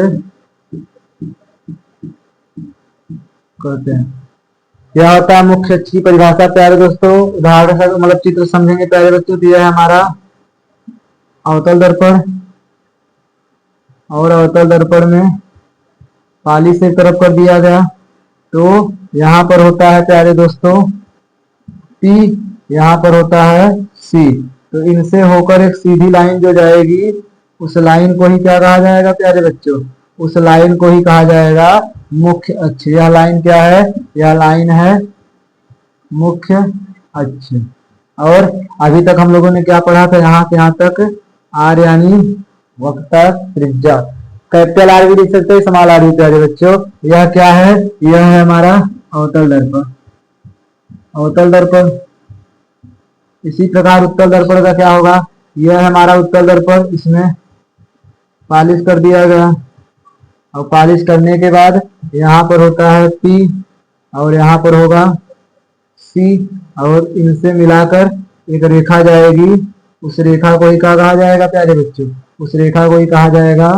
कहते हैं। क्या होता है मुख्य अक्ष की परिभाषा प्यारे दोस्तों, उदाहरण से मतलब चित्र समझेंगे प्यारे बच्चों। तो यह है हमारा अवतल दर्पण, और अवतल दर्पण में पालिश एक तरफ कर दिया गया, तो यहाँ पर होता है प्यारे दोस्तों P, यहाँ पर होता है C। तो इनसे होकर एक सीधी लाइन जो जाएगी उस लाइन को ही क्या कहा जाएगा प्यारे बच्चों, उस लाइन को ही कहा जाएगा मुख्य अक्ष। यह लाइन क्या है, यह लाइन है मुख्य अक्ष। और अभी तक हम लोगों ने क्या पढ़ा था, यहाँ से यहाँ तक R यानी वक्रता त्रिज्या। कैपिटल R भी लिख सकते हैं, स्मॉल r भी प्यारे बच्चों। यह क्या है, यह है हमारा अवतल दर्पण। अवतल दर्पण इसी प्रकार उत्तल दर्पण का क्या होगा, यह है हमारा उत्तल दर्पण, इसमें पालिश कर दिया गया, और पालिश करने के बाद यहाँ पर होता है P, और यहाँ पर होगा सी, और इनसे मिलाकर एक रेखा जाएगी। उस रेखा को ही क्या कहा जाएगा प्यारे बच्चों? उस रेखा को ही कहा जाएगा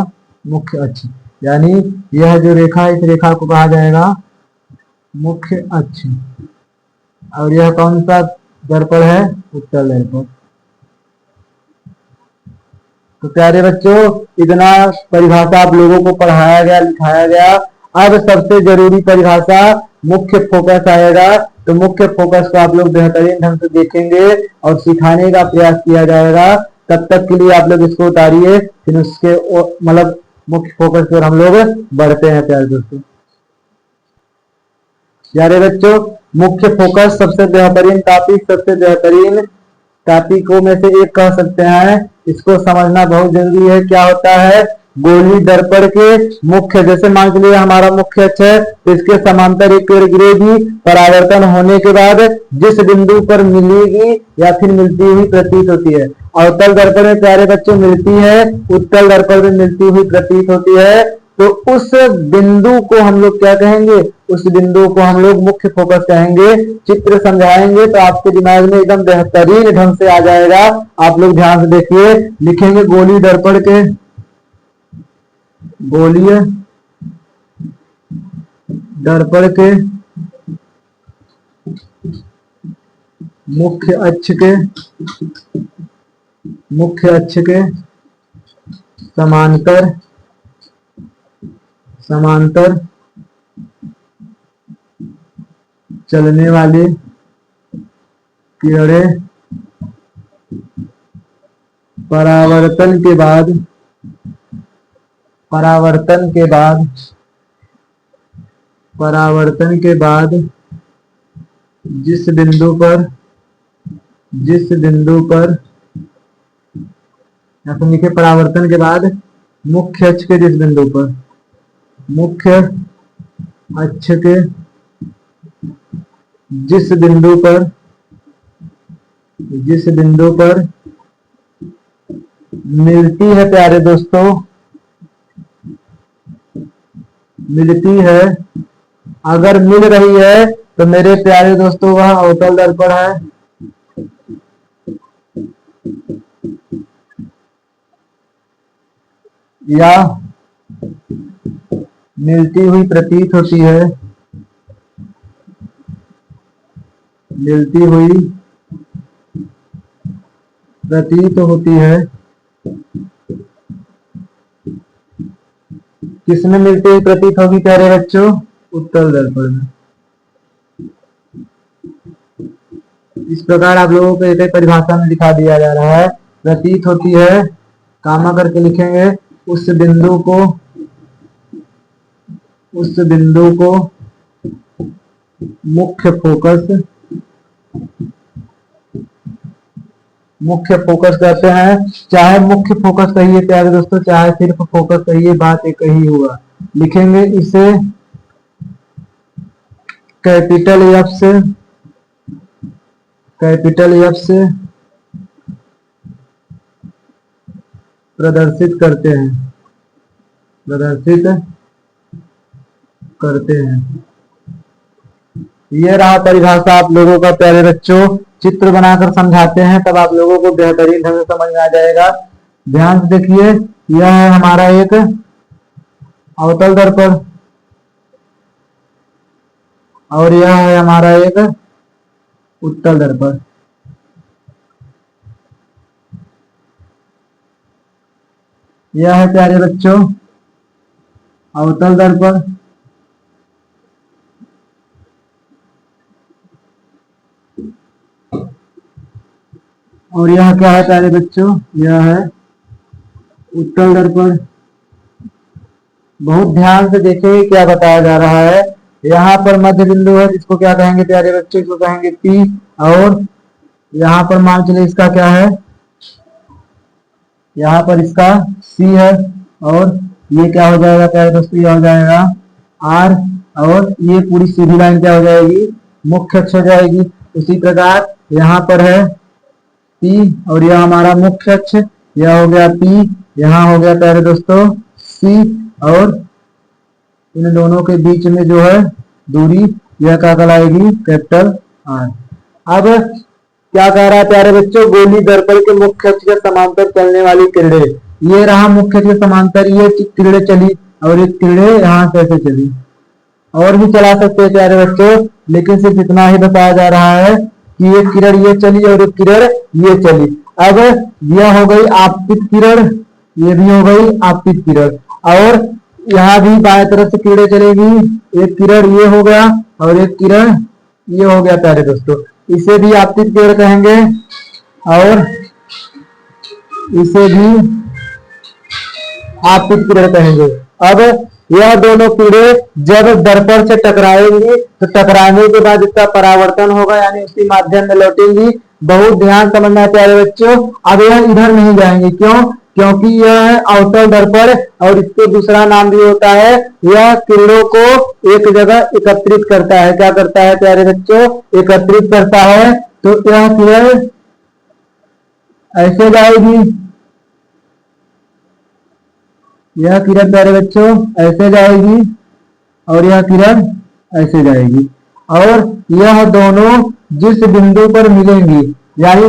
मुख्य अक्ष। यानी यह जो रेखा है, इस रेखा को कहा जाएगा मुख्य अक्ष। और यह कौन सा दर्पण है? उत्तल दर्पण। तो प्यारे बच्चों, इतना परिभाषा आप लोगों को पढ़ाया गया, लिखाया गया। अब सबसे जरूरी परिभाषा मुख्य फोकस आएगा। तो मुख्य फोकस को आप लोग बेहतरीन ढंग से देखेंगे और सिखाने का प्रयास किया जाएगा। तब तक के लिए आप लोग इसको उतारिए, फिर उसके मतलब मुख्य फोकस पर हम लोग बढ़ते हैं प्यारे दोस्तों। प्यारे बच्चों, मुख्य फोकस सबसे बेहतरीन टॉपिक, सबसे बेहतरीन टॉपिकों में से एक कह सकते हैं। इसको समझना बहुत जरूरी है। क्या होता है? गोली दर्पण के मुख्य, जैसे मान के लिए हमारा मुख्य अक्ष है, तो इसके समांतर एक पेड़ गिरेगी। परावर्तन होने के बाद जिस बिंदु पर मिलेगी या फिर मिलती हुई प्रतीत होती है। अवतल दर्पण में प्यारे बच्चों मिलती है, उत्तल दर्पण में मिलती हुई प्रतीत होती है। तो उस बिंदु को हम लोग क्या कहेंगे? उस बिंदु को हम लोग मुख्य फोकस कहेंगे। चित्र समझाएंगे तो आपके दिमाग में एकदम बेहतरीन ढंग से आ जाएगा। आप लोग ध्यान से देखिए, लिखेंगे गोली दर्पण के, गोलीय दर्पण के मुख्य अक्ष के, मुख्य अक्ष के समांतर, समांतर चलने वाली किरणें परावर्तन के बाद, परावर्तन के बाद, परावर्तन के बाद जिस बिंदु पर, जिस बिंदु पर, या फिर लिखे परावर्तन के बाद मुख्य अक्ष के जिस बिंदु पर, मुख्य अक्ष के जिस बिंदु पर, जिस बिंदु पर मिलती है प्यारे दोस्तों, मिलती है, अगर मिल रही है तो मेरे प्यारे दोस्तों वह अवतल दर्पण है। या मिलती हुई प्रतीत होती है, मिलती हुई प्रतीत होती है। किसमें मिलती हुई प्रतीत होगी प्यारे बच्चों? उत्तल दर्पण में। इस प्रकार आप लोगों को एक परिभाषा में दिखा दिया जा रहा है। प्रतीत होती है, कामा करके लिखेंगे, उस बिंदु को, उस बिंदु को मुख्य फोकस, मुख्य फोकस कहते हैं। चाहे मुख्य फोकस कहिए प्यारे दोस्तों, चाहे सिर्फ फोकस कहिए, बात एक ही हुआ। लिखेंगे इसे कैपिटल एफ से, कैपिटल एफ से प्रदर्शित करते हैं, प्रदर्शित करते हैं। ये रहा परिभाषा आप लोगों का प्यारे बच्चों। चित्र बनाकर समझाते हैं तब आप लोगों को बेहतरीन ढंग से समझ में आ जाएगा। ध्यान से देखिए, यह है हमारा एक अवतल दर्पण और यह है हमारा एक उत्तल दर्पण। यह है प्यारे बच्चों अवतल दर्पण और यह क्या है प्यारे बच्चों? यह है उत्तल दर्पण। बहुत ध्यान से देखें क्या बताया जा रहा है। यहाँ पर मध्य बिंदु है जिसको क्या कहेंगे प्यारे बच्चों? इसको कहेंगे P। और यहाँ पर मान चलिए इसका क्या है? यहाँ पर इसका C है और ये क्या हो जाएगा प्यारे दोस्तों? ये हो जाएगा R और ये पूरी सीधी लाइन क्या हो जाएगी? मुख्य अक्ष हो जाएगी। उसी प्रकार यहाँ पर है P और यह हमारा मुख्य अक्ष, यह हो गया P, यहाँ हो गया प्यारे दोस्तों C और इन दोनों के बीच में जो है दूरी यह क्या कहलाएगी, कैपिटल आर। अब क्या कह रहा है प्यारे बच्चों, गोली दर्पण के मुख्य अक्ष के समांतर चलने वाली किरणें, ये रहा मुख्य अक्ष के समांतर, ये किरणें चली और एक किरणें यहाँ से ऐसे चली। और भी चला सकते हैं प्यारे बच्चों, लेकिन सिर्फ इतना ही बताया जा रहा है कि एक किरण ये चली और एक किरण ये चली। अब यह हो गई आपतित किरण, ये भी हो गई आपतित किरण, और यहाँ भी बाएं तरफ से किरणें चलेगी, एक किरण ये हो गया और एक किरण ये हो गया प्यारे दोस्तों, इसे भी आपतित किरण कहेंगे और इसे भी आपतित किरण कहेंगे। अब यह दोनों किरणें जब दर्पण से टकराएंगी तो टकराने के बाद इसका परावर्तन होगा, यानी उसी माध्यम में लौटेंगी। बहुत ध्यान समझना है प्यारे बच्चों। अब यह इधर नहीं जाएंगे, क्यों? क्योंकि यह है अवतल दर्पण और इसको दूसरा नाम भी होता है, यह किरणों को एक जगह एकत्रित करता है। क्या करता है प्यारे बच्चों? एकत्रित करता है। तो यह किरण ऐसे जाएगी, यह किरण प्यारे बच्चों ऐसे जाएगी और यह किरण ऐसे जाएगी, और यह दोनों जिस बिंदु पर मिलेंगी, यानी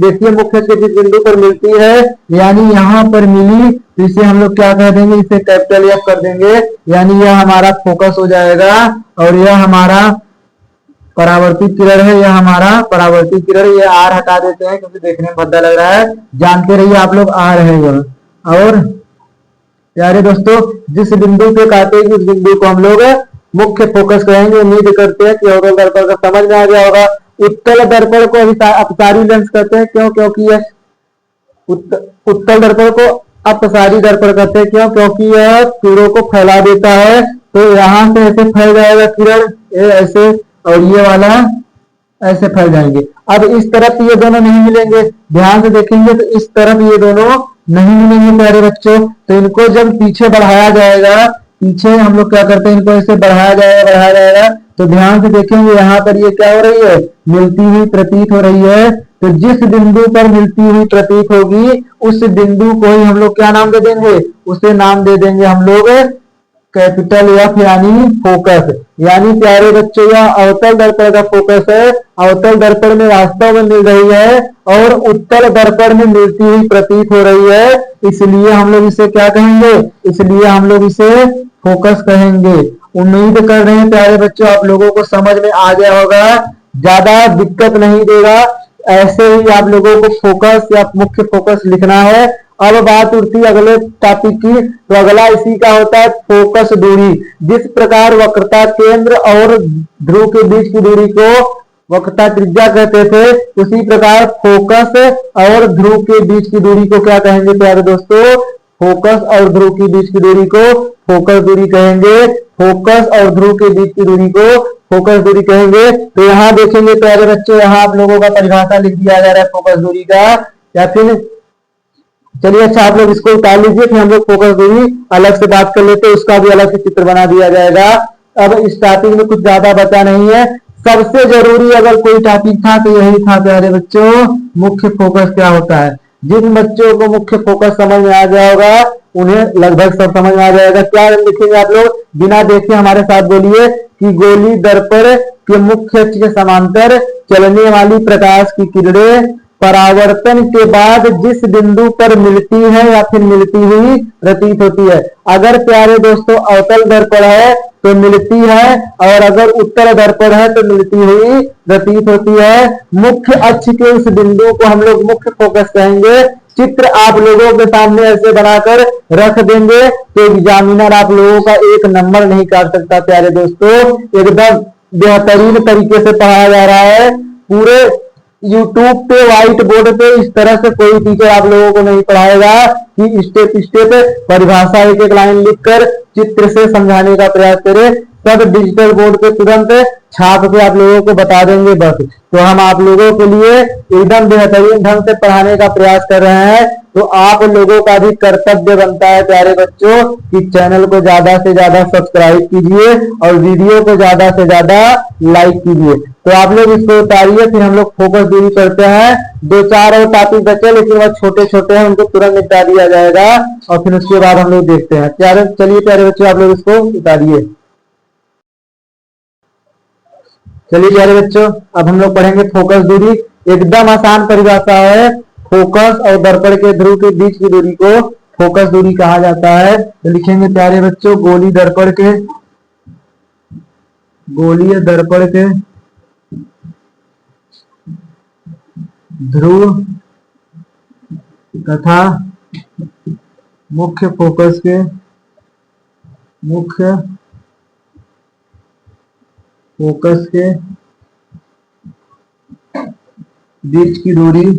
देखिए मुख्य से जिस बिंदु पर मिलती है, यानी यहाँ पर मिली तो इसे हम लोग क्या कह देंगे, इसे कैपिटल एफ कर देंगे, यानी यह हमारा फोकस हो जाएगा और यह हमारा परावर्तित किरण है, यह हमारा परावर्तित किरण। ये आर हटा देते हैं क्योंकि देखने में भद्दा लग रहा है, जानते रहिए आप लोग आर है वह। और प्यारे दोस्तों, जिस बिंदु पे काटेगी उस बिंदु को हम लोग मुख्य फोकस कहेंगे। उम्मीद करते हैं कि अवतल दर्पण का समझ में आ गया होगा। उत्तल दर्पण को अपसारी लेंस कहते हैं, क्यों? क्योंकि यह उत्तल दर्पण को अपसारी दर्पण कहते हैं, क्यों? क्योंकि यह किरणों को फैला देता है। तो यहाँ से ऐसे फैल जाएगा किरण, ऐसे, और ये वाला ऐसे फैल जाएंगे। अब इस तरफ ये दोनों नहीं मिलेंगे, ध्यान से देखेंगे तो इस तरफ ये दोनों नहीं मिलेंगे प्यारे बच्चों। तो इनको जब पीछे बढ़ाया जाएगा, पीछे हम लोग क्या करते हैं, इनको ऐसे बढ़ाया जाएगा। तो ध्यान से देखेंगे यहाँ पर ये क्या हो रही है, मिलती हुई प्रतीत हो रही है। तो जिस बिंदु पर मिलती हुई प्रतीत होगी उस बिंदु को ही हम लोग क्या नाम दे देंगे, उसे नाम दे देंगे हम लोग कैपिटल एफ, यानी फोकस। यानी प्यारे बच्चों, यह अवतल दर्पण का फोकस है, अवतल दर्पण में वास्तव में मिल रही है और उत्तल दर्पण में मिलती हुई प्रतीत हो रही है, इसलिए हम लोग इसे क्या कहेंगे, इसलिए हम लोग इसे फोकस कहेंगे। उम्मीद कर रहे हैं प्यारे बच्चों आप लोगों को समझ में आ गया होगा, ज्यादा दिक्कत नहीं देगा। ऐसे ही आप लोगों को फोकस या मुख्य फोकस लिखना है। अब बात उठती है अगले टॉपिक की, तो अगला इसी का होता है फोकस दूरी। जिस प्रकार वक्रता केंद्र और ध्रुव के बीच की दूरी को वक्रता त्रिज्या कहते थे, उसी प्रकार फोकस और ध्रुव के बीच की दूरी को क्या कहेंगे प्यारे दोस्तों? फोकस और ध्रुव के बीच की दूरी को फोकस दूरी कहेंगे। फोकस और ध्रुव के बीच की दूरी को फोकस दूरी कहेंगे। तो यहाँ देखेंगे प्यारे बच्चों, यहाँ आप लोगों का परिभाषा लिख दिया जा रहा है फोकस दूरी का, या फिर चलिए अच्छा आप लोग इसको उतार लीजिए, फिर हम लोग फोकस दूरी अलग से बात कर लेते हैं, उसका भी अलग से चित्र बना दिया जाएगा। अब इस टॉपिक में कुछ ज्यादा बचा नहीं है। सबसे जरूरी अगर कोई टॉपिक था तो यही था प्यारे बच्चों, मुख्य फोकस क्या होता है। जिन बच्चों को मुख्य फोकस समझ में आ गया होगा उन्हें लगभग सब समझ में आ जाएगा। क्या लिखेंगे आप लोग, बिना देखे हमारे साथ बोलिए कि गोली दर्पण के मुख्य अक्ष के समांतर चलने वाली प्रकाश की किरणें परावर्तन के बाद जिस बिंदु पर मिलती है या फिर मिलती हुई प्रतीत होती है। अगर प्यारे दोस्तों अवतल दर्पण है तो मिलती है, और अगर उत्तल दर्पण है तो मिलती हुई प्रतीत होती है। मुख्य अक्ष के उस बिंदु को हम लोग मुख्य फोकस कहेंगे। चित्र आप लोगों के सामने ऐसे बनाकर रख देंगे तो एग्जामिनर आप लोगों का एक नंबर नहीं काट सकता प्यारे दोस्तों। एकदम बेहतरीन तरीके से पढ़ाया जा रहा है। पूरे YouTube पे व्हाइट बोर्ड पे इस तरह से कोई टीचर आप लोगों को नहीं पढ़ाएगा कि स्टेप स्टेप परिभाषा एक एक लाइन लिखकर चित्र से समझाने का प्रयास करें। सब डिजिटल बोर्ड पे तुरंत छाप के आप लोगों को बता देंगे बस। तो हम आप लोगों के लिए एकदम बेहतरीन ढंग से पढ़ाने का प्रयास कर रहे हैं। तो आप लोगों का भी कर्तव्य बनता है प्यारे बच्चों कि चैनल को ज्यादा से ज्यादा सब्सक्राइब कीजिए और वीडियो को ज्यादा से ज्यादा लाइक कीजिए। तो आप लोग इसको उतारिए, फिर हम लोग फोकस दूरी करते हैं। 2-4 और टॉपिक बचे लेकिन वह छोटे छोटे हैं, उनको तुरंत निपटा दिया जाएगा और फिर उसके बाद हम लोग देखते हैं। चलिए प्यारे बच्चों आप लोग इसको उतारिए। चलिए प्यारे बच्चों, अब हम लोग पढ़ेंगे फोकस दूरी। एकदम आसान परिभाषा है। फोकस और दर्पण के ध्रुव के बीच की दूरी को फोकस दूरी कहा जाता है। तो लिखेंगे प्यारे बच्चों, गोलीय दर्पण के ध्रुव तथा मुख्य फोकस के बीच की दूरी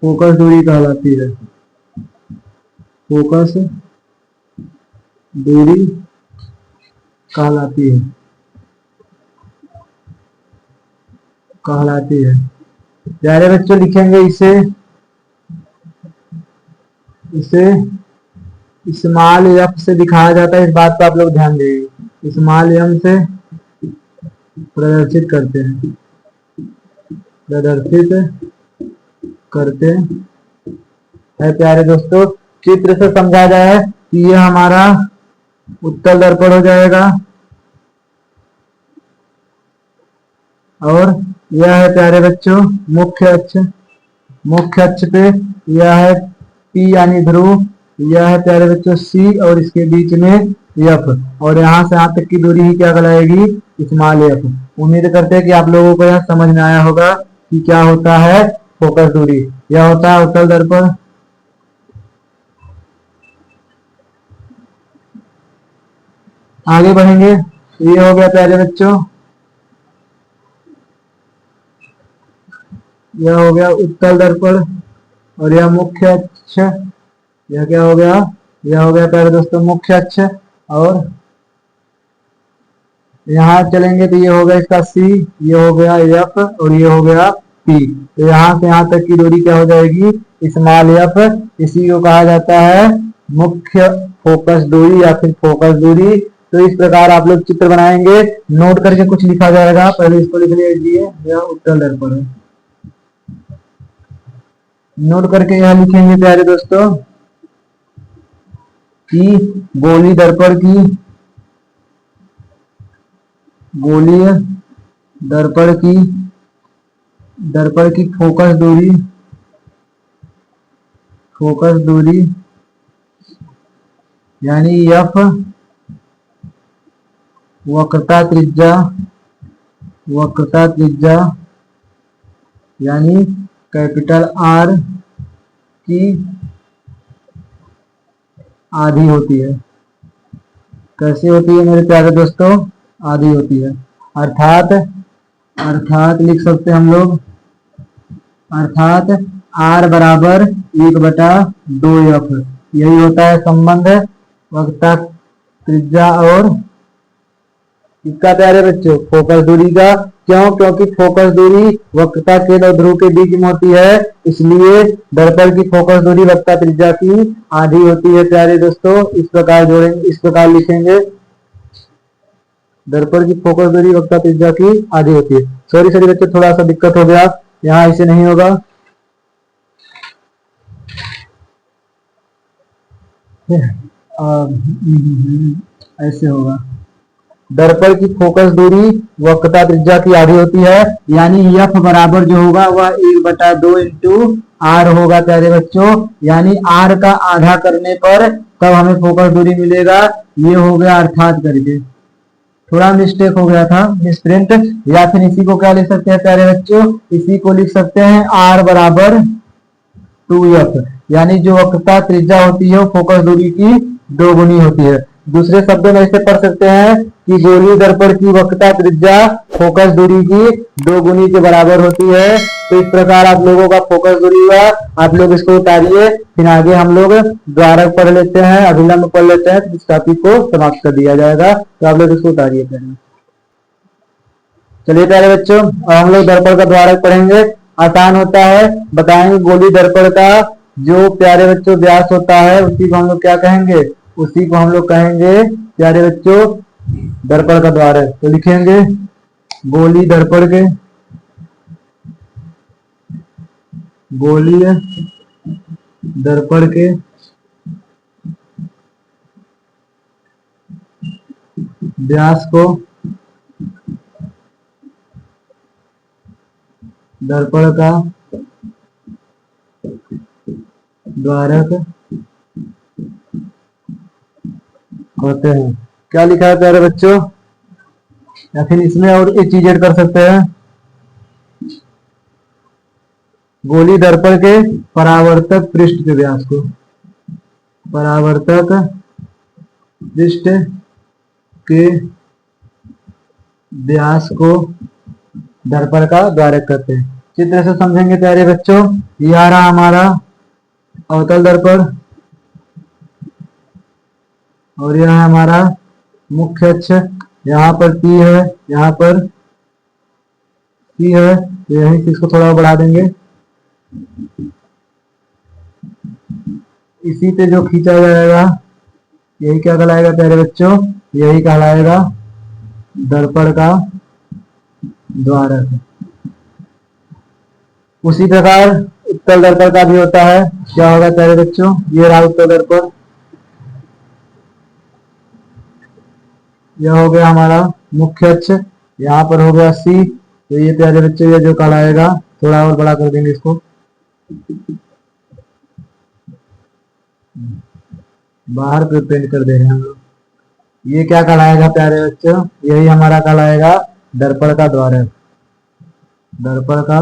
फोकस दूरी कहलाती है। फोकस दूरी कहलाती है। प्यारे बच्चों, लिखेंगे इसे स्मॉल एफ से दिखाया जाता है। इस बात पर आप लोग ध्यान देंगे, स्मॉल एम से प्रदर्शित करते है। प्यारे दोस्तों, चित्र से समझा जाए कि यह हमारा उत्तल दर्पण हो जाएगा और यह है प्यारे बच्चों मुख्य अक्ष पे यह है P यानी ध्रुव, यह है प्यारे बच्चों C और इसके बीच में F, और यहाँ से यहाँ तक की दूरी ही क्या कहलाएगी, स्मॉल f। उम्मीद करते हैं कि आप लोगों को यह समझ में आया होगा कि क्या होता है फोकस दूरी। यह होता है उत्तल दर्पण। आगे बढ़ेंगे। ये हो गया प्यारे बच्चों, यह हो गया उत्तल दर्पण और यह मुख्य अक्ष। यह क्या हो गया, यह हो गया प्यारे दोस्तों मुख्य अक्ष। और यहाँ चलेंगे तो ये हो गया इसका C, ये हो गया F और ये हो गया P। तो यहाँ से यहाँ तक की दूरी क्या हो जाएगी, स्मॉल f। इसी को कहा जाता है मुख्य फोकस दूरी या फिर फोकस दूरी। तो इस प्रकार आप लोग चित्र बनाएंगे, नोट करके कुछ लिखा जाएगा। पहले इसको लिख लीजिए, यह उत्तल दर्पण है। नोट करके यह लिखेंगे प्यारे दोस्तों कि गोलीय दर्पण की फोकस दूरी यानी F वक्रता त्रिज्या यानी कैपिटल R की आधी होती है। कैसे होती है मेरे प्यारे दोस्तों, आधी होती है। अर्थात लिख सकते हैं हम लोग, अर्थात R बराबर 1/2F। यही होता है संबंध वक्रता त्रिज्या और इसका प्यारे बच्चों फोकस दूरी का। क्यों? क्योंकि फोकस दूरी वक्रता केंद्र और ध्रुव के बीच में होती है, इसलिए दर्पण की फोकस दूरी वक्रता त्रिज्या की आधी होती है। प्यारे दोस्तों, इस प्रकार जोड़ेंगे, इस प्रकार लिखेंगे, दर्पण की फोकस दूरी वक्रता त्रिज्या की आधी होती है। सॉरी बच्चों, थोड़ा सा दिक्कत हो गया, यहाँ ऐसे नहीं होगा। ऐसे होगा, दर्पण की फोकस दूरी वक्रता त्रिज्या की आधी होती है, यानी F बराबर जो होगा वह 1/2 इंटू R होगा प्यारे बच्चों। यानी R का आधा करने पर तब हमें फोकस दूरी मिलेगा। ये हो गया अर्थात करके, थोड़ा मिस्टेक हो गया था, मिसप्रिंट। या फिर इसी को क्या लिख सकते हैं प्यारे बच्चों, इसी को लिख सकते हैं R बराबर 2F, यानी जो वक्रता त्रिज्या होती है वो फोकस दूरी की 2 गुनी होती है। दूसरे शब्दों में ऐसे पढ़ सकते हैं कि गोलीय दर्पण की वक्रता त्रिज्या फोकस दूरी की 2 गुनी के बराबर होती है। तो इस प्रकार आप लोगों का फोकस दूरी हुआ। आप लोग इसको उतारिए, फिर आगे हम लोग द्वारक पढ़ लेते हैं, अभिलंब पढ़ लेते हैं, तो इस टॉपिक को समाप्त कर दिया जाएगा। तो आप लोग इसको उतारिए पहले। चलिए प्यारे बच्चों, अब हम लोग दर्पण का द्वारक पढ़ेंगे। आसान होता है, बताएंगे गोलीय दर्पण का जो प्यारे बच्चों व्यास होता है उसी को हम लोग क्या कहेंगे, उसी को हम लोग कहेंगे प्यारे बच्चों दर्पण का द्वारक। तो लिखेंगे गोलीय दर्पण के व्यास को दर्पण का द्वारक कहते हैं। क्या लिखा है प्यारे बच्चों? या फिर इसमें और एक चीज ऐड कर सकते हैं, गोली दर्पण के परावर्तक पृष्ठ के व्यास को, परावर्तक पृष्ठ के व्यास को दर्पण का द्वारक कहते हैं। चित्र से समझेंगे प्यारे बच्चों। यह रहा हमारा अवतल दर्पण और यह है हमारा मुख्य अक्ष। यहाँ पर P है, यहाँ पर C है, तो यहीं से इसको थोड़ा बढ़ा देंगे। इसी पे जो खींचा जाएगा यही क्या कहलाएगा प्यारे बच्चों? यही कहलाएगा दर्पण का द्वारक। उसी प्रकार उत्तल दर्पण का भी होता है। क्या होगा प्यारे बच्चों? ये रहा उत्तल दर्पण, यह हो गया हमारा मुख्य अक्ष, यहाँ पर हो गया C। तो ये प्यारे बच्चों ये जो कहलाएगा, थोड़ा और बड़ा कर देंगे इसको, बाहर पे पेंट कर दे रहे हैं हम लोग। ये क्या कहलाएगा प्यारे बच्चों? यही हमारा कहलाएगा दर्पण का द्वारक, दर्पण का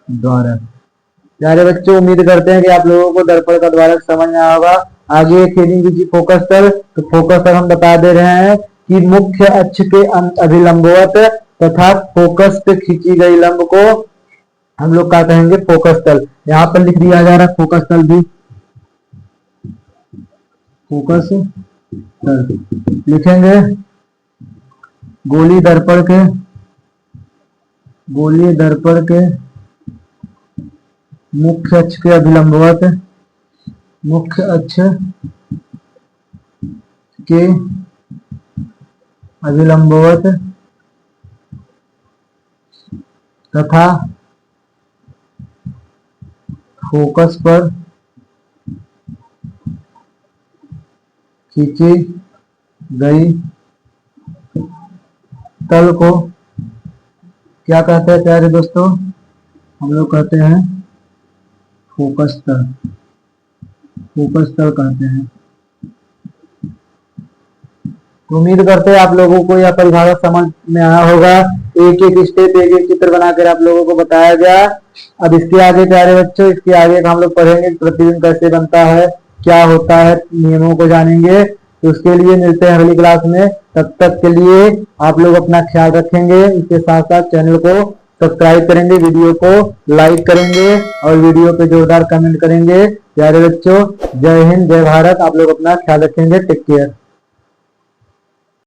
द्वारक। प्यारे बच्चों उम्मीद करते हैं कि आप लोगों को दर्पण का द्वारक समझ में आया होगा। आगे खेलेंगे जी फोकस तल। तो फोकस तल हम बता दे रहे हैं कि मुख्य अक्ष के अभिलंबवत तथा फोकस पे खींची गई लंब को हम लोग क्या कहेंगे? फोकस तल। यहाँ पर लिख दिया जा रहा है फोकस तल भी, फोकस तल लिखेंगे। गोली दर्पण के मुख्य अक्ष के अभिलंबवत, मुख्य अक्ष के अभिलंबवत तथा फोकस पर खींची गई तल को क्या कहते हैं प्यारे दोस्तों? हम लोग कहते हैं फोकस तल, फोकस तल कहते हैं। तो उम्मीद करते हैं आप लोगों को यह परिभाषा समझ में आया होगा। एक एक स्टेप, एक एक चित्र बनाकर आप लोगों को बताया गया। अब इसके आगे प्यारे बच्चों, इसके आगे हम लोग पढ़ेंगे प्रतिबिंब कैसे बनता है, क्या होता है, नियमों को जानेंगे। तो उसके लिए मिलते हैं अगली क्लास में। तब तक के लिए आप लोग अपना ख्याल रखेंगे। इसके साथ साथ चैनल को सब्सक्राइब करेंगे, वीडियो को लाइक करेंगे और वीडियो पे जोरदार कमेंट करेंगे। प्यारे बच्चों जय हिंद, जय भारत। आप लोग अपना ख्याल रखेंगे। Take care.